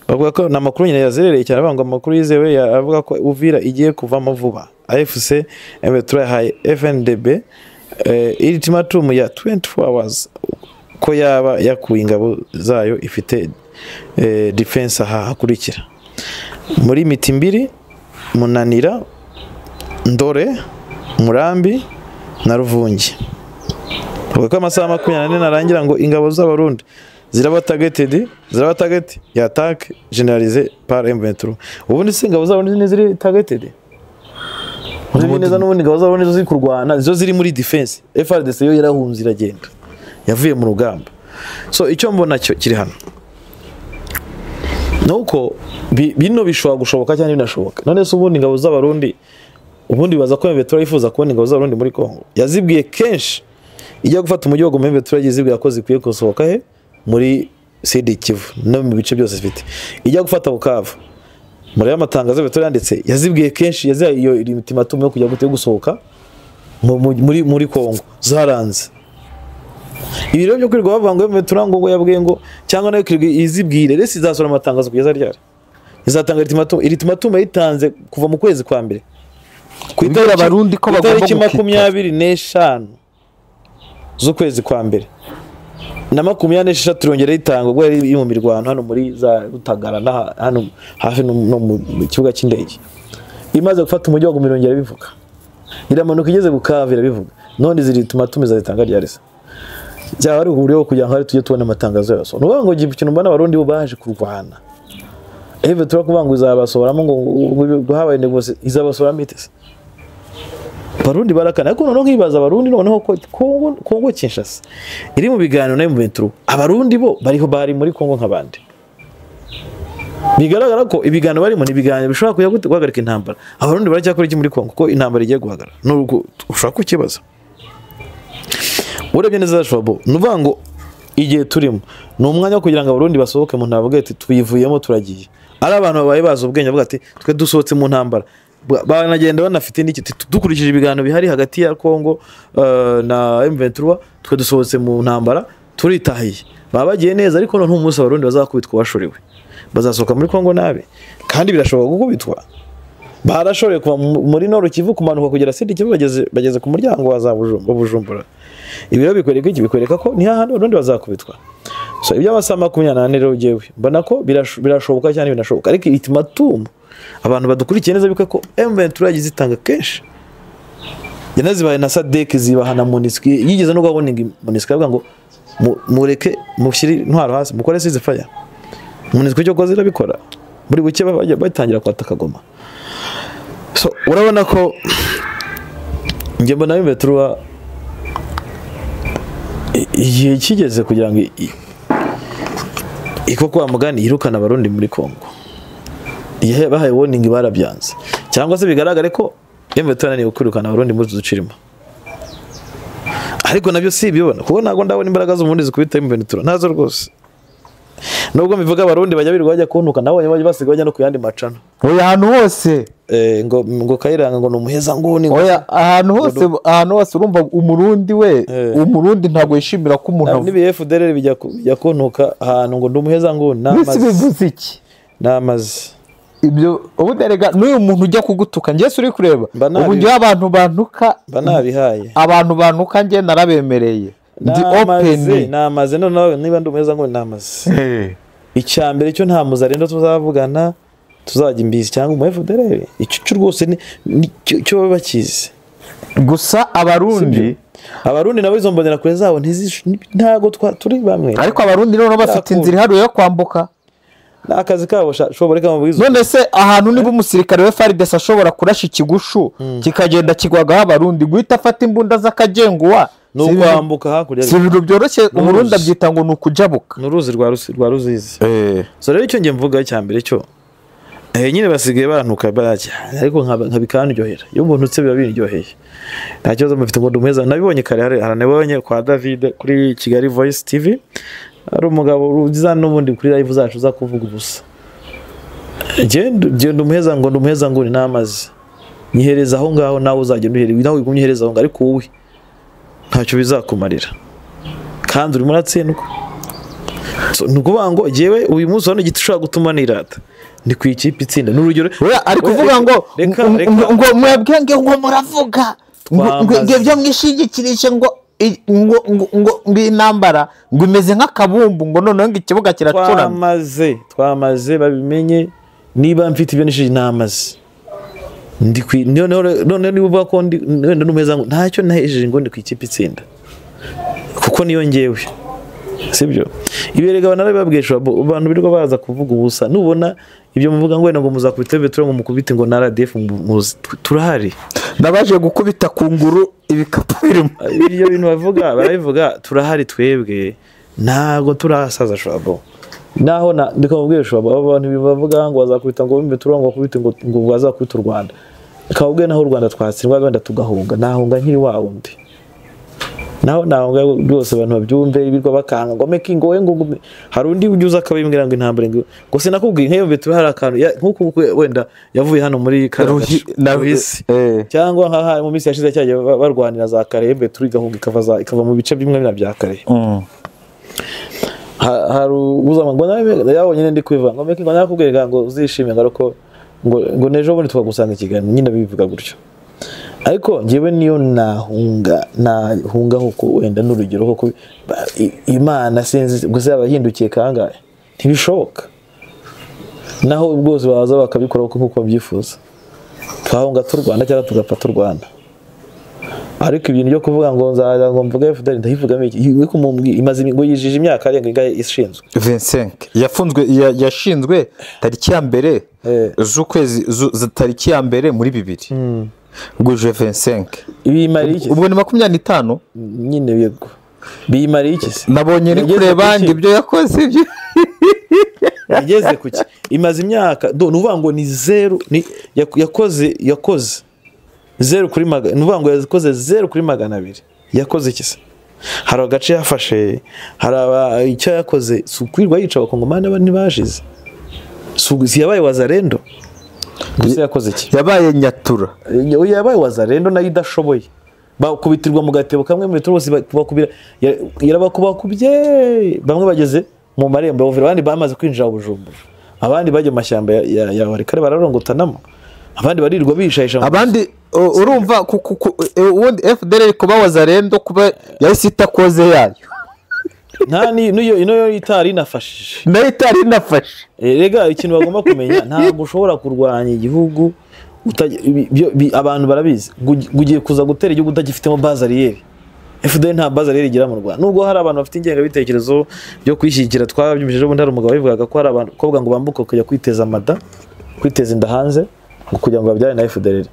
C: bavuga ko namakuru nyine yazerereye cyane banga amakuru yizewe avuga ko Uvira igiye kuvamo vuba AFC M23 hay FNDB ultimatum ya 24 hours ko yaba yakuye ingabo zayo ifite defense hakurikira muri Mitimbiri Munanira Ndore Murambi na Ruvungi bavuga ko amasaha 24 narangira ngo ingabo z'abarundi ziraba targeted ya attaque généralisée par M23 ubundi se ingabo zabo ni ziri targeted ubundi neza n'ubundi ingabo zabo nizo ziri kurwana zo ziri muri defense FRDC yo yarahunze iragenda yavuye mu rugamba so icyo mbona cyo kiri hano nuko bino bishobora gushoboka cyane binashoboka none se ubundi ingabo z'abarundi ubundi baza ko M23 yifuza kubona ingabo z'abarundi muri Kongo yazibwiye kenshi ijya gufata umujyi wa Goma M23 yazibwiye ko zikwiye gusohoka he muri Sud Kivu no mu bice byose bifite ijya gufata Bukavu muri amatangazo M23 yanditse yazibwiye kenshi yaziye iyo ultimatum yo kujya gute gusohoka muri Kongo zaranze ibiro byo kwirirwa bavuga ngo M23 ngo yabwiye ngo cyangwa nayo izibwire rese izasora amatangazo kugeza ryari izatanga ultimatum yitanze kuva mu kwezi kwa mbere
B: kwitara abarundi ko bagomba
C: gukita 25 z'ukwezi kwa mbere na 26 turongera itanga ubwo yari mu mirwano hano muri za Rutagara na hano hafi no mu kibuga cy'indege imaze gufata umujyi wa Goma bivuga iramanuka igeze Bukavu bivuga none ziri tumatumiza zitanga ryarese cyaba ari uburyo kugira ngo tujye tubona amatangazo yaso no ngo gihe mbana abarundi bo baje kurwana eve turakubanguza izabasohoramo ngo habaye negose izabasohoramo itese Barundi barakana ariko noneho nkibaza abarundi noneho ko Kongo Kinshasa iri mu biganiro na M23 abarundi bo bari muri Kongo nk'abandi bigaragara ko ibiganiro barimo ni biganiro bishobora kujya guhagarika intambara abarundi baracyakora iki muri Kongo ko intambara igiye guhagarara n'ubwo ushaka kukibaza urebye neza shobo nuvuga ngo igihe turimo ni umwanya wo kugira ngo abarundi basohoke mu ntambara ati twivuyemo turagiye ari abantu babaye bazo ubwenge bavuga ati twe dusohotse mu ntambara banagenda banafite n'iki dukurikije ibiganiro bihari hagati ya Kongo na M23 twe dusohotse mu ntambara turitahiye babagiye neza ariko no umunsi abarundi bazakubitwa bashorewe bazasohoka muri Kongo nabe kandi birashoboka gukubitwa barashoreye kuva muri Nord Kivu kumanuka kugera Sud Kivu bageze ku muryango wa Bujumbura ibiro bikwereka ko ni hahandi abarundi bazakubitwa so ibyo abasama 28 rero jewe mbona ko birashoboka cyane binashoboka ariko ultimatum abantu badukurikiye neza bika ko M23 yagize itanga kenshi yanazibaye na SADC zibahana MONUSCO yigeze no gabona MONUSCO avuga ngo mureke mushyiri ntwaro hasi mukore size fire MONUSCO cyo koze irabikora muri buke bajya batangira kwataka Goma so urabona ko nge mbona M23 igihe kigeze kugira ngo iko kwa mugani irukana abarundi muri Kongo ihe bahaye warning barabyanze cyangwa se bigaragare ko M23 ni ukwirukana abarundi muri ducirimo ariko nabyo si bibona kuko nago ndabona imbaraga z'umundi zikubita M23 nazo rwose nubwo mivuga abarundi bajya birirwa bajya kuntuka nabo bajya basiga bajya no kuyandi macano
B: oya ahantu hose
C: ngo Kayiranga ngo numuheza nguni
B: oya ahantu hose urumva umurundi we umurundi ntago yishimira ko umuntu
C: nibi FDLR bijya kuntuka ahantu ngo ndumuheza nguni
B: namaze bivuze iki
C: namaze
B: ibyo ubuderega n'uyu muntu ujya kugutuka ngiye suri kureba ubu ngiye abantu bantuka
C: banabihaye
B: abantu bantuka ngiye narabemereye
C: ndi open namaze none niba ndumuheza nguni namaze icyambere cyo nta muzarendo tuzavugana tuzajya imbizi cyangwa mu FDLR icyo rwose ni cyo bakize
B: gusa abarundi
C: nabo izo mbonera kure zabo ntago turi bamwe
B: ariko abarundi none bafite inzira iharuye yo kwambuka
C: n'akazi kabo shobora kama bwizo
B: none se ahantu niba umusirikare we FARDC ashobora kurasha ikigushu kikagenda kigwaga abarundi guhita afata imbunda z'akagenguwa
C: no kwambuka hakurya
B: si ibintu byoroshye umurundi abyita ngo nukujabuka
C: n'uruzi rwa ruzizi so rero icyo ngiye mvuga cyambere cyo nyine basigaye barantuka bajya ariko nkabikanryohera iyo umuntu utse biba biryoheye nta kibazo mufite ngo ndumuheza nabibonye kare haranabonye kwa David kuri Kigali Voice TV ari umugabo uza n'ubundi kuri live zacu za kuvuga ubusa genda ndumuheza ngo ni namaze nyihereza aho ngaho nawe uzagenda uhereza nawe ugumyihereza aho ariko wowe ntacyo bizakumarira kandi uri muratsindwa nukuvuga ngo jewe uyu munsi hano gitushaka gutuma nirata ndi ku ikipe itsinda n'urugero
B: ari kuvuga ngo mwebwe ngo muravuga ngo byo mwishingikirije ngo intambara ngo imeze nk'akabumbu ngo noneho ngo ikibuga kiraturana
C: twamaze babimenye niba mfite ibyo nishije namaze none niba uvuga ko wenda n'umeza ngo ntacyo nahejeje ngo ndi ku ikipe itsinda kuko niyo ngewe sibyo iberega banarababwisha abantu birirwa baza kuvuga ubusa nubona ibyo muvuga ngo wenda ngo muzakubita betura ngo mukubite ngo na RDF turahari
B: nabaje gukubita kunguru ibikapu birimo
C: ibyo bintu barabivuga turahari twebwe ntago turasaza shabo naho ndikamubwira shabo abantu bavuga ngo bazakubita ngo betura ngo bakubite ngo bazakubita u Rwanda ikabubwe naho u Rwanda twatsindwa wenda tugahunga nahunga nkiri wawundi naho rwose abantu babyumve ibirwa bakanga ngo meki ngo we ngo hari undi ujuza akabimbwira ngo intambara ngo sinakubwiye nkeyo betura hari akantu nkuko wenda yavuye hano muri Karuhisi cyangwa nka mu minsi yashize cyaje barwanira za Kare betura igahunga ikava mu bice bimwe bya Kare hari uzama ngo yabonye ndi kwivuga ngo meki ngo nakubwiye ngo uzishime ngo nejo bundi twagusanga ikiganiro nyine bivuga gutyo ariko njyewe niyo nahunga huko wenda n'urugero huko Imana sinzi gusa abahindukiye kangahe ntibishoboka naho ubwozi baza bakabikora uko byifuza twahunga tu Rwanda cyangwa tugapfa tu Rwanda ariko ibintu byo kuvuga ngo nzaza ngo mvuge FDL ndahivugamo iki wiko mumbwi imaze ngo yijije imyaka arenga ishinzwe
B: 25 yafunzwe yashinzwe tariki ya mbere z'ukwezi tariki ya mbere muri 2 guje 25
C: ibimari iki
B: ubwo ni 25
C: nyine yego bimari iki
B: nabonye ni kureba ibyo yakoze ibyo
C: yageze kuki imaze imyaka nuvuga ngo ni 0 ni yakoze 0 kuri magana nuvuga ngo yakoze 0 kuri 200 yakoze iki se hari agace yafashe hari icyo yakoze sukwirwa yica abakongomani abandi bashize suguzi yabaye wazarendo gusa yakoze iki
B: yabaye nyatura
C: yabaye wazarendo nayo idashoboye bakubitirwa mu gatebo kamwe mu bitoro bose bakubira yarabakubakubye bamwe bageze mu marembo bavira abandi bamaze kwinjira Bujumbura abandi bajye mu mashyamba ya Warikare bararongotanamo abandi barirwa bishayisha
B: abandi urumva ubundi FDL kuba wazarendo kuba yahise itakoze yayo
C: niyo itari inafashije
B: nayo itari inafashe
C: rega ikintu bagomba kumenya ntabwo ushobora kurwanya igihugu abantu barabizi gugiye kuza gutera igihugu utagifitemo bazariyeri FDL nta bazariyeri igira mu Rwanda nubwo hari abantu bafite ingenga bitekerezo byo kwishyigikira twabyumvije ubundi hari umugabo bivugaga ko hari abantu kobwa ngo bambuka kujya kwiteza amada kwiteza inda hanze ngo kugira ngo babyare na FDL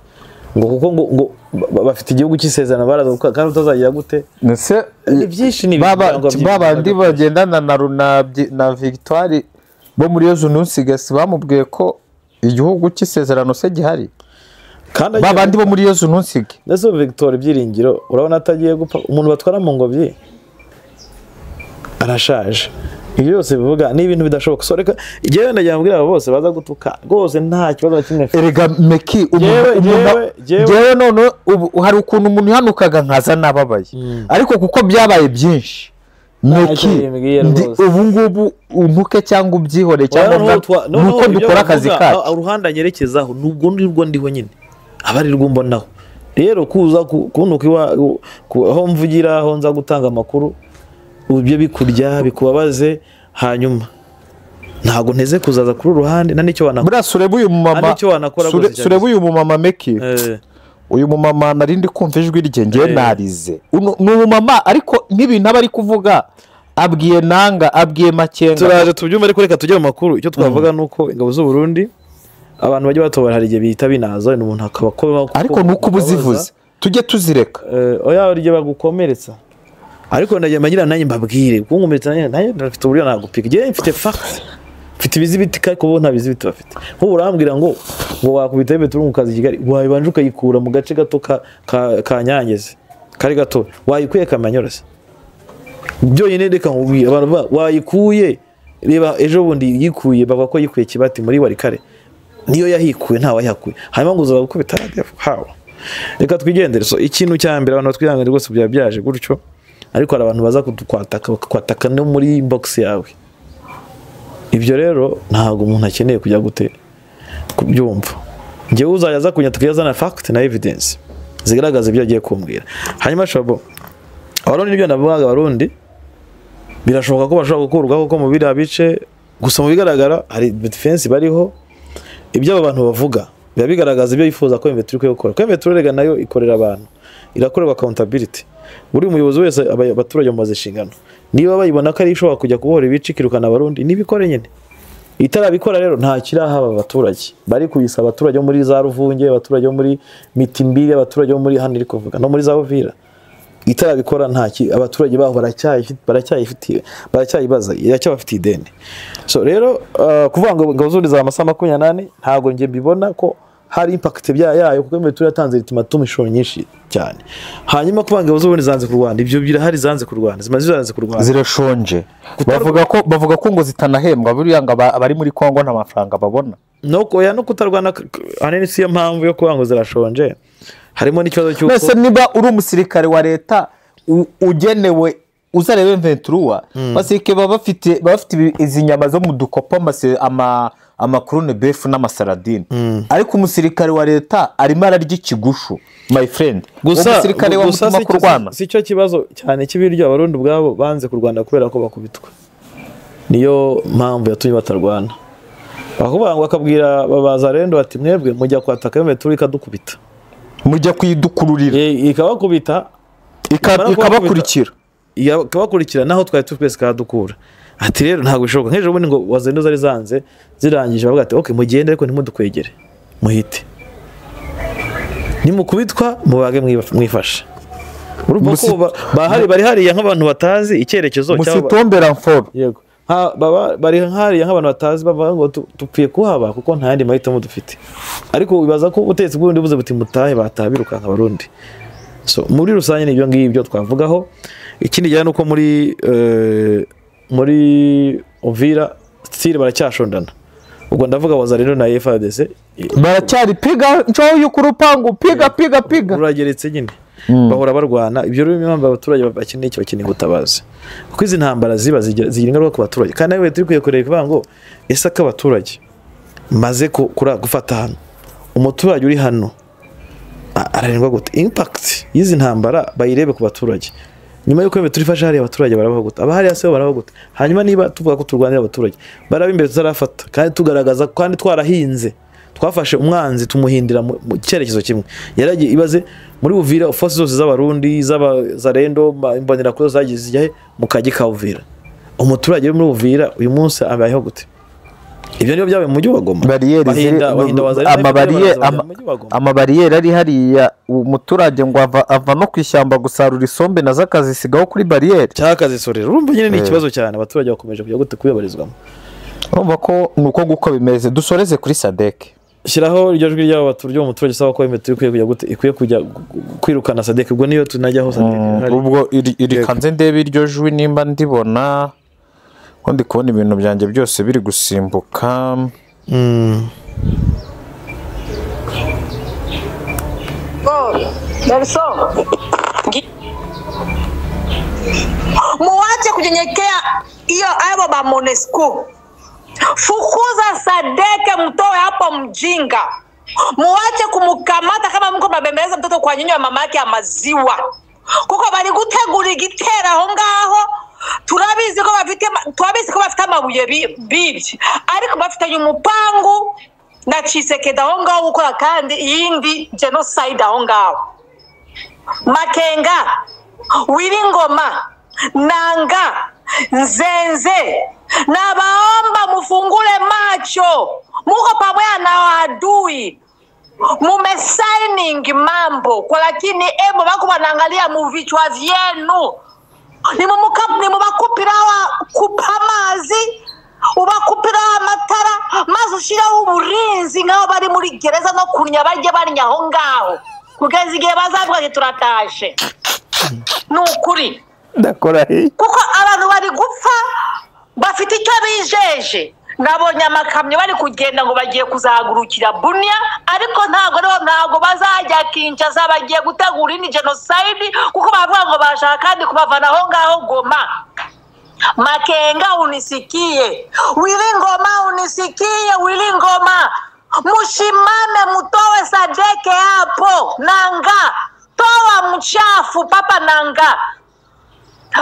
C: ngo kuko ngo bafite igihugu cy'isezerano baraza kandi utazagira gute
B: nese
C: byinshi ni
B: babandi bagendana na Victoire bo muri yo Zununsigasi bamubwiye ko igihugu cy'isezerano se gihari kandi babandi bo muri yo Zununsige
C: nese Victoire byiringiro urabona atagiye gupfa umuntu batwara mu ngobyi arashaje ibyo byose bivuga ni ibintu bidashoboka so reka igihe ndagira mbwira abo bose baza gutuka rwose nta kibazo kimwe
B: erega meki jewe none hari ukuntu umuntu yanukaga nkaza nababaye ariko kuko byabaye byinshi meki ubu ngubu untuke cyangwa ubyihore cyangwa nuko dukora akazi kacu
C: uruhanda nyerekezaho nubwo ndirwo ndiho nyine abari rwumbonaho rero kuza kunuka aho mvugira aho nza gutanga amakuru ubyo bikurya bikubabaze hanyuma ntago nteze kuzaza kuri ruhande na nicyo wanakora
B: bura sureba uyu mumama sureba uyu mumama meki uyu mumama narindi kumva ijwi rye ngiye narize ni umumama ariko nk'ibintu aba ari kuvuga abwiye nanga abwiye makenga
C: turaje tubyumva ariko reka tujye mu makuru icyo twavuga nuko ingabo z'u Burundi abantu bajye batobara hari igihe bita binaza n'umuntu akaba
B: ariko nuko ubuzivuze tujye tuzireka
C: oya urye bagukomeretsa ariko ndagira nanjye mbabwire kungumetsa nanjye ndafite uburyo nagupika je mfite fact mfite ibizibiti kandi ko nta bizibiti bafite nko urambwira ngo wakubita Beturu mu kazi Kigali wayibanje ukayikura mu gace gato ka Nyangezi kari gato wayikuye Kamanyorose byo nyine reka nkubwire abantu wayikuye reba ejo bundi yikuye bava ko yikuye Kibati muri Warikare niyo yahikuye nta wayakuye hanyuma ngo uzaza gukubita RDF hawo reka twigendere so ikintu cya mbere abantu twihangane rwose byaje gutyo ariko hari abantu baza kwataka no muri inbox yawe ibyo rero ntago umuntu akeneye kujya gute kubyumva ngewe uzayaza kunyatugezana fact na evidence zigaragaza ibyo agiye kumbwira hanyuma shabo abarundi nibyo navugaga abarundi birashoboka ko bashobora gukurwaho ko mu biriya bice gusa mu bigaragara hari defense bariho ibyo abo bantu bavuga biba bigaragaza ibyo yifuza ko Mveture gukora ko Mveture rega nayo ikorera abantu irakorerwa accountability. Buri umuyobozi wese abaturage mumaze inshingano, niba bayibona ko ari ishobora kujya kubohora ibice ikirukana abarundi nibikore nyene. Itarabikora rero nta kirahaba abaturage bari kuyisa, abaturage bo muri za Ruvunge, abaturage bo muri Mitimbire, abaturage bo muri hano iri kuvuga no muri za Uvira. Itarabikora ntaki abaturage baho baracyayibaza iracyabafitiye ideni. So rero kuvuga ngo ngazuriza amasaha 28 ntago nge mbibona ko hari impact yayo, kuko mbe turatanze ultimatum inshuro nyinshi cyane. Hanyuma kuvuga ngo bazobone zanze ku Rwanda, ibyo birahari zanze ku Rwanda, zimaze zanze ku Rwanda,
B: zirashonje. bavuga ko ngo zitanahembwa, buriya ngo abari muri Kongo nta mafaranga babona.
C: No kutarwana anene si impamvu yo kuvuga ngo zirashonje. Harimo n'ikibazo cy'uko
B: mbese niba uri umusirikare wa leta ugenewe uzarebe Ventura basike bafite izi nyama zo mu dukopo amakurune beef n'amasaradine, ariko umusirikare wa leta arimo ararya ikigushu, my friend. Umusirikare wa mutima ku Rwanda
C: si cyo kibazo cyane cy'ibiryo abarundi bwabo banze ku Rwanda kubera ko bakubitwa, niyo mpamvu yatumye batarwana. Bakuvuga ngo akabwira babazarendo ati mwebwe mujya kwataka Ventura ikadukubita,
B: mujya kwidukururira
C: ikabakubita ikabakurikira naho twari twese kadukura. Ati rero ntago bishoboka, nk'ejo bundi ngo wazendo zari zanze zirangije bavuga ati okay mugende ariko ntimudukwegere muhite, nimukubitwa mubage mwifashe. Urumva ko bari hariya nk'abantu batazi icyerekezo cyabo
B: musitombera mforo.
C: Yego bari hariya nk'abantu batazi bavuga ngo tupfiye kuhaba kuko nta yandi mahitamo dufite, ariko wibaza ko ubutegetsi bw'ubundi buze buti mutahe batabirukanka abarundi. So muri rusange nibyo ngibyo twavugaho. Ikindi cyane uko muri Uvira stile baracyashondana, ubwo ndavuga wazarendo na FARDC
B: baracyari piga nco y'ukurupangu piga
C: urageretse nyine bahora barwana. Ibyo rero impamvu abaturage bakeneye gutabaza, kuko izi ntambara zigira ingaruka ku baturage, kandi nawe turi kuyekorera kuvuga ngo ese akabaturage maze gufata hano umuturage uri hano ararengwa gute, impact y'izi ntambara bayirebe ku baturage. Nyuma yuko turifasha hari abaturage barabaho gute, abahari hase barabaho gute. Hanyuma niba tuvuga ko turwanira abaturage baraba imbere tutarafata, kandi tugaragaza kandi twarahinze, twafashe umwanzi tumuhindira mu cyerekezo kimwe. Yaragiye ibaze muri Uvira force zose z'abarundi z'abazarendo imbonera ko zagize zijyahe mu kaji ka Uvira, umuturage muri Uvira uyu munsi abayeho gute? Ibyo niyo byabaye mu mujyi wa Goma,
B: amabariyeri ari hariya. Umuturage ngo ava no kwishyamba gusarura isombe na zakazi sigaho kuri bariyeri
C: cyakazisorera. Urumva nyine ni ikibazo cyane, abaturage bakomeje kujya gute kuyabarizwamo.
B: Urumva ko nuko guko bimeze. Dusoreze kuri Sadek,
C: shiraho iryo jwi ry'abo baturage umuturage saba ko ikwiye kujya kwirukana Sadek. Ubwo niyo tunajyaho Sadek,
B: ubwo iri kanze ndebe iryo jwi nimba ndibona ko ndi kubona ibintu byanjye byose biri gusimbuka.
G: Muache kunyenyekea hiyo hapo ba Monesco. Fukuza Sadek, mtoe hapo mjinga. Muache kumkamata kama mko mabembeleza mtoto kwa nyinyo ya mama yake ya maziwa. Kuko bari gutegura igitera aho ngaho. Turabizi ko bafite amabuye bibye, ariko bafitanye umupangu na Tshisekedi aho ngaho gukora kandi iyindi genocide aho ngaho. Makenga, Wiringoma, Nanga, Nzenze, nabaomba mufungule macho, muko pamoja na adui. Mumesigning mambo kwa, lakini bako wanaangalia mu vichwa vyenu. Nimubakupira kupa amazi, ubakupira amatara, maze ushiraho uburinzi ngaho bari muri gereza no kunya barye barnya aho ngaho kugeza igihe bazavuga ati turatashe. Nukuri
B: ndakora
G: kuko abantu bari gupfa bafite icyo bijeje. Nabonye amakamyo bari kugenda ngo bagiye kuzahagurukira Bunia, ariko ntago bazajya Kinshasa, bagiye gutegura indi genocide kuko bavuga ngo bashaka kandi kubavana aho ngaho Goma. Makenga unisikie, Wiringoma unisikie, Wiringoma mushimame mutowe Sadeke hapo. Nanga toa mchafu papa Nanga.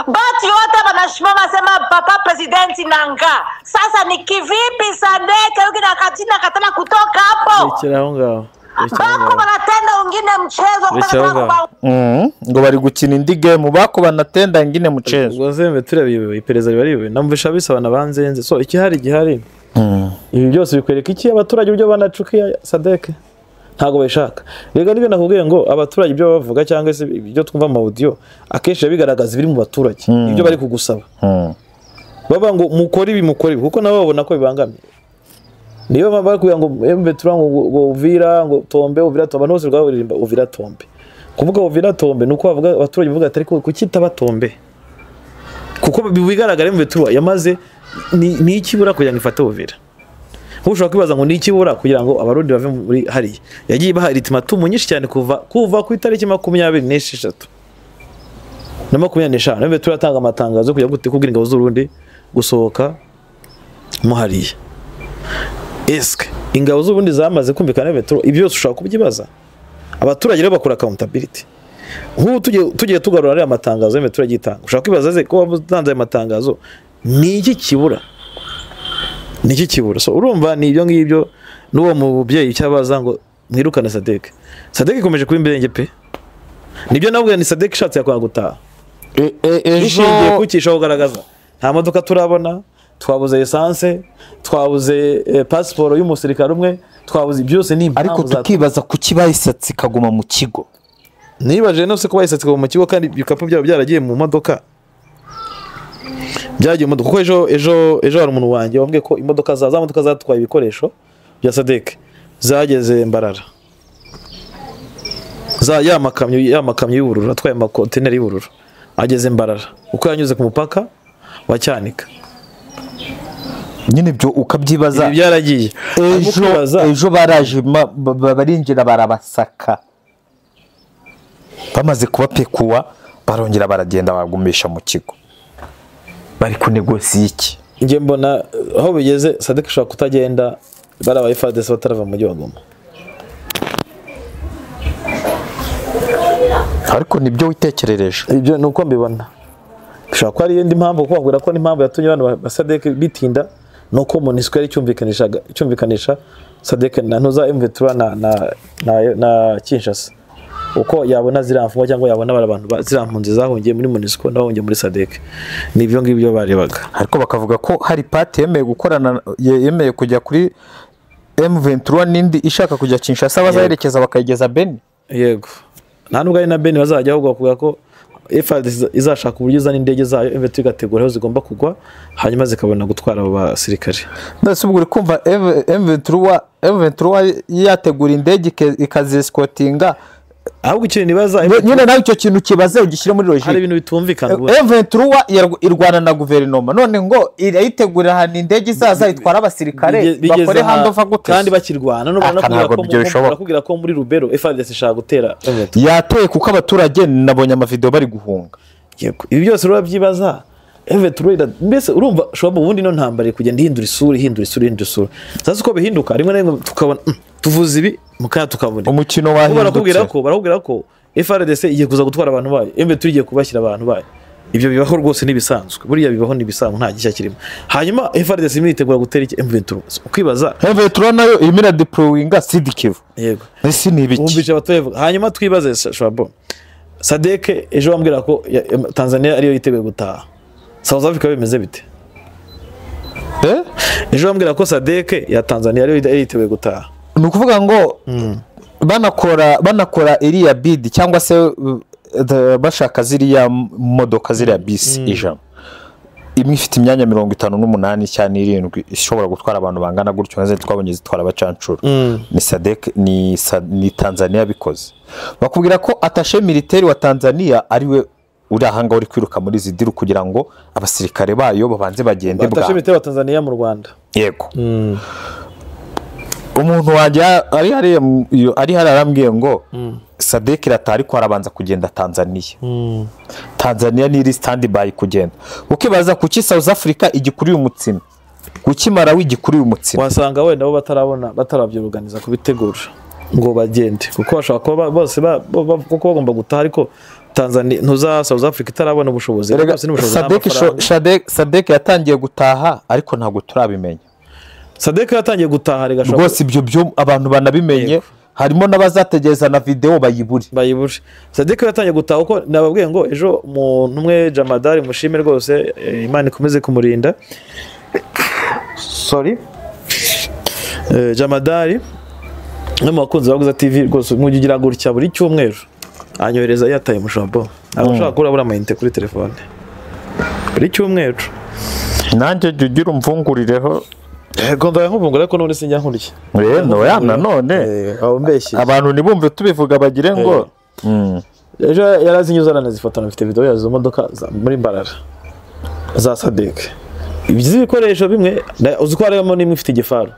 G: Bati yote wanashimama sema papa presidenti Nanga. Sasa ni kivipi Sadeke yuki na katina katana kutoka hapo? bako wanatenda wengine mchezo
B: ngo bari gukina indi game bako banatenda ngine mchezo
C: ubwo zembe turabiwe ipereza bariwe namvisha bisabana banzenze so igihari ibi byose bikwereka iki abaturage byo banacukiye Sadek ntago bashaka rega nibyo nakubwiye ngo abaturage byo bavuga cyangwa se ibyo twumva mu audio akenshi bigaragaza biri mu baturage ibyo bari kugusaba baba ngo mukore ibi kuko nabo babona ko bibangamye niyo baba kugira ngo M23 ngo Uvira Tombe no se rwaririmba Uvira Tombe kuvuga Uvira Tombe nuko bavuga abaturage bavuga atari ko kitaba Tombe kuko bigaragara M23 yamaze ni ikibura kugira ngo ifate Uvira ushobora kwibaza ngo ni ikibura kugira ngo abarundi bave muri hariya yagiye baha ultimatum nyinshi cyane kuva ku itariki 26 na 25 nebe turatanga amatangazo kugira gute kubwira ingabo z'Urundi gusohoka mu hariya eske ingabo z'Urundi zamaze kumvikana nebe ibyo byose ushaka kubyibaza abaturage rero bakora accountability nk'ubu tugiye tugarura ari amatangazo nebe turagitanga ushaka kwibaza ze ko batanze amatangazo ni iki kibura so urumva ni ibyo ngibyo n'uwo mubyeyi cyabaza ngo mwirukane Sadek ikomeje kuba imbere pe nibyo nabwo ni Sadek ishatse yakwa gutaha ishingiye kukisha kugaragaza nta modoka turabona twabuze essence twabuze passport y'umusirikare umwe twabuze byose ni
B: ariko tukibaza kuki bayisatse kaguma mu kigo
C: nibaje no se ko bayisatse kaguma mu kigo kandi bikapo byabo byaragiye mu modoka byagiye mu kuko ejo hari umuntu wanjye wambwiye ko imodoka za modoka zatwaye ibikoresho bya Sadek zageze Mbarara za yamakamyo y'ubururu atwaye amakonteneri y'ubururu ageze Mbarara uko yanyuze ku mupaka wa Cyanika
B: nyine byo ukabyibaza
C: ibi byaragiye
B: ejo baraje barinjira barabasaka bamaze kubapekuwa barongera baragenda bagumisha mu kigo bari kunegosiya iki
C: nge mbona aho bigeze Sadek ashobora kutagenda barabaye FARDC batarava mu gihugu Goma
B: ariko nibyo witekerereje
C: ibyo nuko mbibona bishobora ko ari indi mpamvu kuko bavuga ko n'impamvu yatumye abantu ba Sadek bitinda nuko MONUSCO yari cyumvikanisha Sadek na ntuza M23 na Kinshasa uko yabona ziramfungwa cyangwa yabona abantu zirampunze zahungiye muri MONUSCO nahungiye muri Sadek nibyo ngibyo barebaga
B: ariko bakavuga ko hari party yemeye gukorana yemeye kujya kuri M23 nindi ishaka kujya Kinshasa bazaherekeza bakayigeza Beni
C: yego nta nubwo ari na Beni bazajya ahubwo kuvuga ko FARDC izashaka uburyo izana indege zayo M23 igategura aho zigomba kugwa hanyuma zikabona gutwara abo basirikare
B: ndase ubwo kumva M23 yategura indege ikazescotinga
C: ahubwo ikintu nibaza
B: nyine nawe icyo kintu kibaze ugishyire muri logique
C: hari ibintu bitumvikana
B: M23 irwana na guverinoma none ngo irayitegurira hano indege izaza itwara abasirikare bakore handover gute
C: kandi bakirwana no barakubwira ko muri Rubero FARDC ishaka gutera
B: yateye kuko abaturage nabonye amavideo bari guhunga
C: yego ibi byose rero byibaza M23 mbese urumva shobora ubundi no ntambare kugenda ihindura isura sasa uko bihinduka rimwe na rimwe tukabona tuvuze ibi mukaya tukabona
B: umukino wahindutse
C: barakubwira ko FARDC igiye kuza gutwara abantu bayo M23 igiye kubashyira abantu bayo ibyo bibaho rwose nibisanzwe buriya bibaho nibisanzwe nta gishya kirimo hanyuma FARDC imyitegura gutera iki M23 ukwibaza
B: M23 nayo imira deployinga Sidikivu
C: yego
B: ese ni ibiki
C: umbije abatoye hanyuma twibaze Shwabo Sadek ejo bambwira ko Tanzania ariyo yiteguye gutaha South Africa bimeze bite ejo bambwira ko Sadek ya Tanzania ariyo yiteguye gutaha
B: ni ukuvuga ngo banakora iriya bid cyangwa se bashaka ziriya modoka ziriya bisi ijana imwe ifite imyanya 58 cyane 7 ishobora gutwara abantu bangana gutyo nze twabonye zitwara abacancuro ni Sadek ni Tanzania bikoze bakubwira ko attaché militaire wa Tanzania ariwe uri ahanga uri kwiruka muri zidiru kugira ngo abasirikare bayo babanze bagende bwa
C: attaché militaire wa Tanzania mu Rwanda
B: yego umuntu wajya ari harambwiye ngo Sadek iratari ko arabanza kugenda Tanzania Tanzania ni standby kugenda ukibaza kuki South Africa igikuriye umutsima kuki Malawi igikuriye umutsima
C: wasanga wenda bo batarabyorganiza kubitegura ngo bagende kuko bashaka ko bose kuko bagomba gutaha ariko Tanzania ntuza South Africa itarabona ubushobozi
B: Sadek yatangiye gutaha ariko ntago turabimenya
C: Sadek yatangiye gutaha
B: rwose ibyo abantu banabimenye harimo n'abazategereza na video bayibure.
C: Sadek yatangiye gutaha uko nababwiye ngo ejo umuntu umwe Jamadari mushime rwose Imana ikomeze kumurinda. Sorry. Jamadari mu bakunzi baguza TV rwose mugigira gutya buri cyumweru anyohereza yataye mushabo. Abashaka kurabura amayinite kuri telefone. Buri cyumweru.
B: Nanjye jugira umvungurireho
C: Gonda nkuvungura ko none sinjya nkurya.
B: No ya nanone
C: abambeshye.
B: Abantu nibumve tubivuga bagire ngo
C: ejo yarazinyuza aranazifata afite video yazo modoka muri Mbarara za Sadek. Ibyo bikoresho bimwe uziko harimo nimwe ifite igifaru.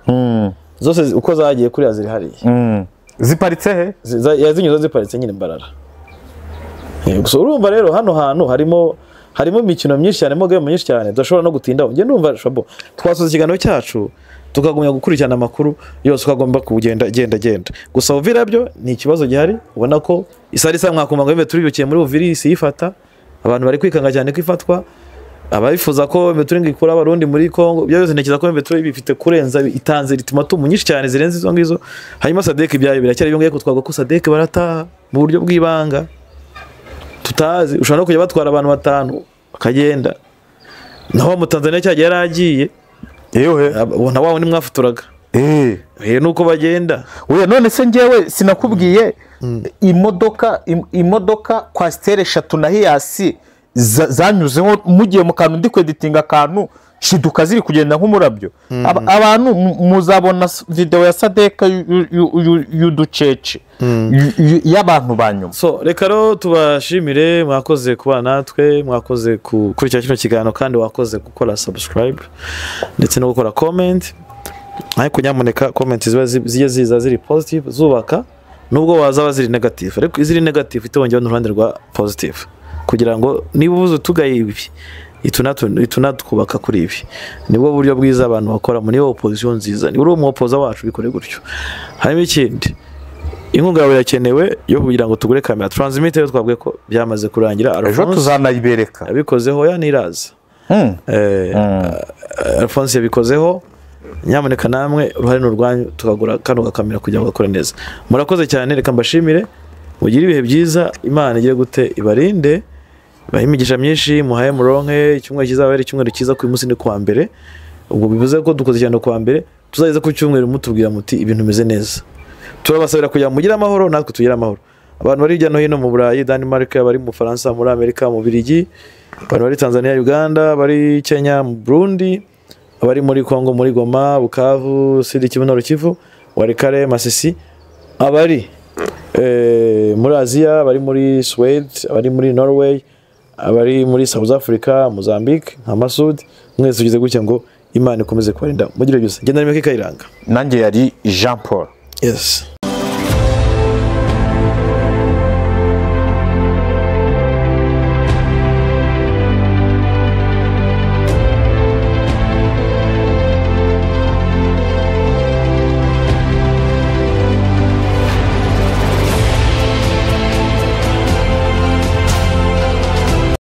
C: Zose uko zagiye kuri yaziri hariya.
B: Ziparitse he?
C: Yazinyuza ziparitse nyine Mbarara. Gusa urumva rero hano hantu harimo imikino myinshi cyane mo game myinshi cyane tudashobora no gutinda. Nge numva shabo twasoza ikiganiro cyacu tukagumya gukurikirana amakuru yose ukagomba kugenda genda. Gusa Uvira byo ni ikibazo gihari ubona ko isari sa mwakumva ngo turibyukiye muri Uvira isi yifata abantu bari kwikanga cyane kwifatwa abayifuza ko Mbeturinga ikora abarundi muri Kongo byose ntekiza ko Mbeturinga bifite kurenza itanze ultimatum nyinshi cyane zirenze izo ngizo. Hanyuma Sadek ibyayo biracyari byongeye kutwaga ko Sadek barata mu buryo bw'ibanga tutazi ushobora no kujya batwara abantu 5 bakagenda naho mu Tanzania cyagiye yaragiye ubona wawe ni mwafuturaga nuko bagenda
B: none se ngewe sinakubwiye imodoka kwa stere 3 na hiyasi zanyuzeho mugiye mu kantu ndi kweditinga akantu shiduka ziri kugenda nk'umurabyo abantu muzabona video ya Sadek y'uducece y'abantu banyuma.
C: So reka ro tubashimire mwakoze kuba natwe mwakoze kurikira kino kiganiro kandi wakoze gukora subscribe ndetse no gukora comment. Ariko nyamuneka comment ziza ziri positive zubaka nubwo wazaba ziri negative ariko iziri negative itongera n'uruhande rwa positive kugira ngo niba ubuze tugaye ibi itunatwubaka kuri ibi nibwo buryo bwiza abantu bakora muri opposition nziza ni uri umuopoza wacu bikore gutyo. Harimo ikindi inkunga yawe yakenewe yo kugira ngo tugure kamera transmitter twabwiye ko byamaze kurangira
B: ejo tuzanayibereka
C: abikozeho ya niraza Alphonse yabikozeho nyamuneka namwe uruhare n'urwanyu tukagura kano kamera kugira ngo gakore neza. Murakoze cyane reka mbashimire mugire ibihe byiza Imana igire gute ibarinde bahimigisha myinshi muhaye muronke icyumweru kizabera icyumweru kiza ku munsi ni kwa mbere ubwo bivuze ko dukoze cyane kwa mbere tuzageza ku cyumweru mutubwira muti ibintu bimeze neza turabasabira kugira mugira amahoro natwe tugira amahoro. Abantu bari hirya no hino mu Burayi Denmark bari mu Faransa muri Amerika mu Birigi abantu bari Tanzania Uganda bari Kenya mu Burundi abari muri Kongo muri Goma Bukavu Sud Kivu Kivu Walikale Masisi abari muri Asia bari muri Sweden abari muri Norway abari muri South Africa Mozambique nka Masud mwese ugize gutya ngo Imana ikomeze kubarinda mugire byose. Genda nimeke Kayiranga
B: nanjye yari Jean Paul.
C: Yes.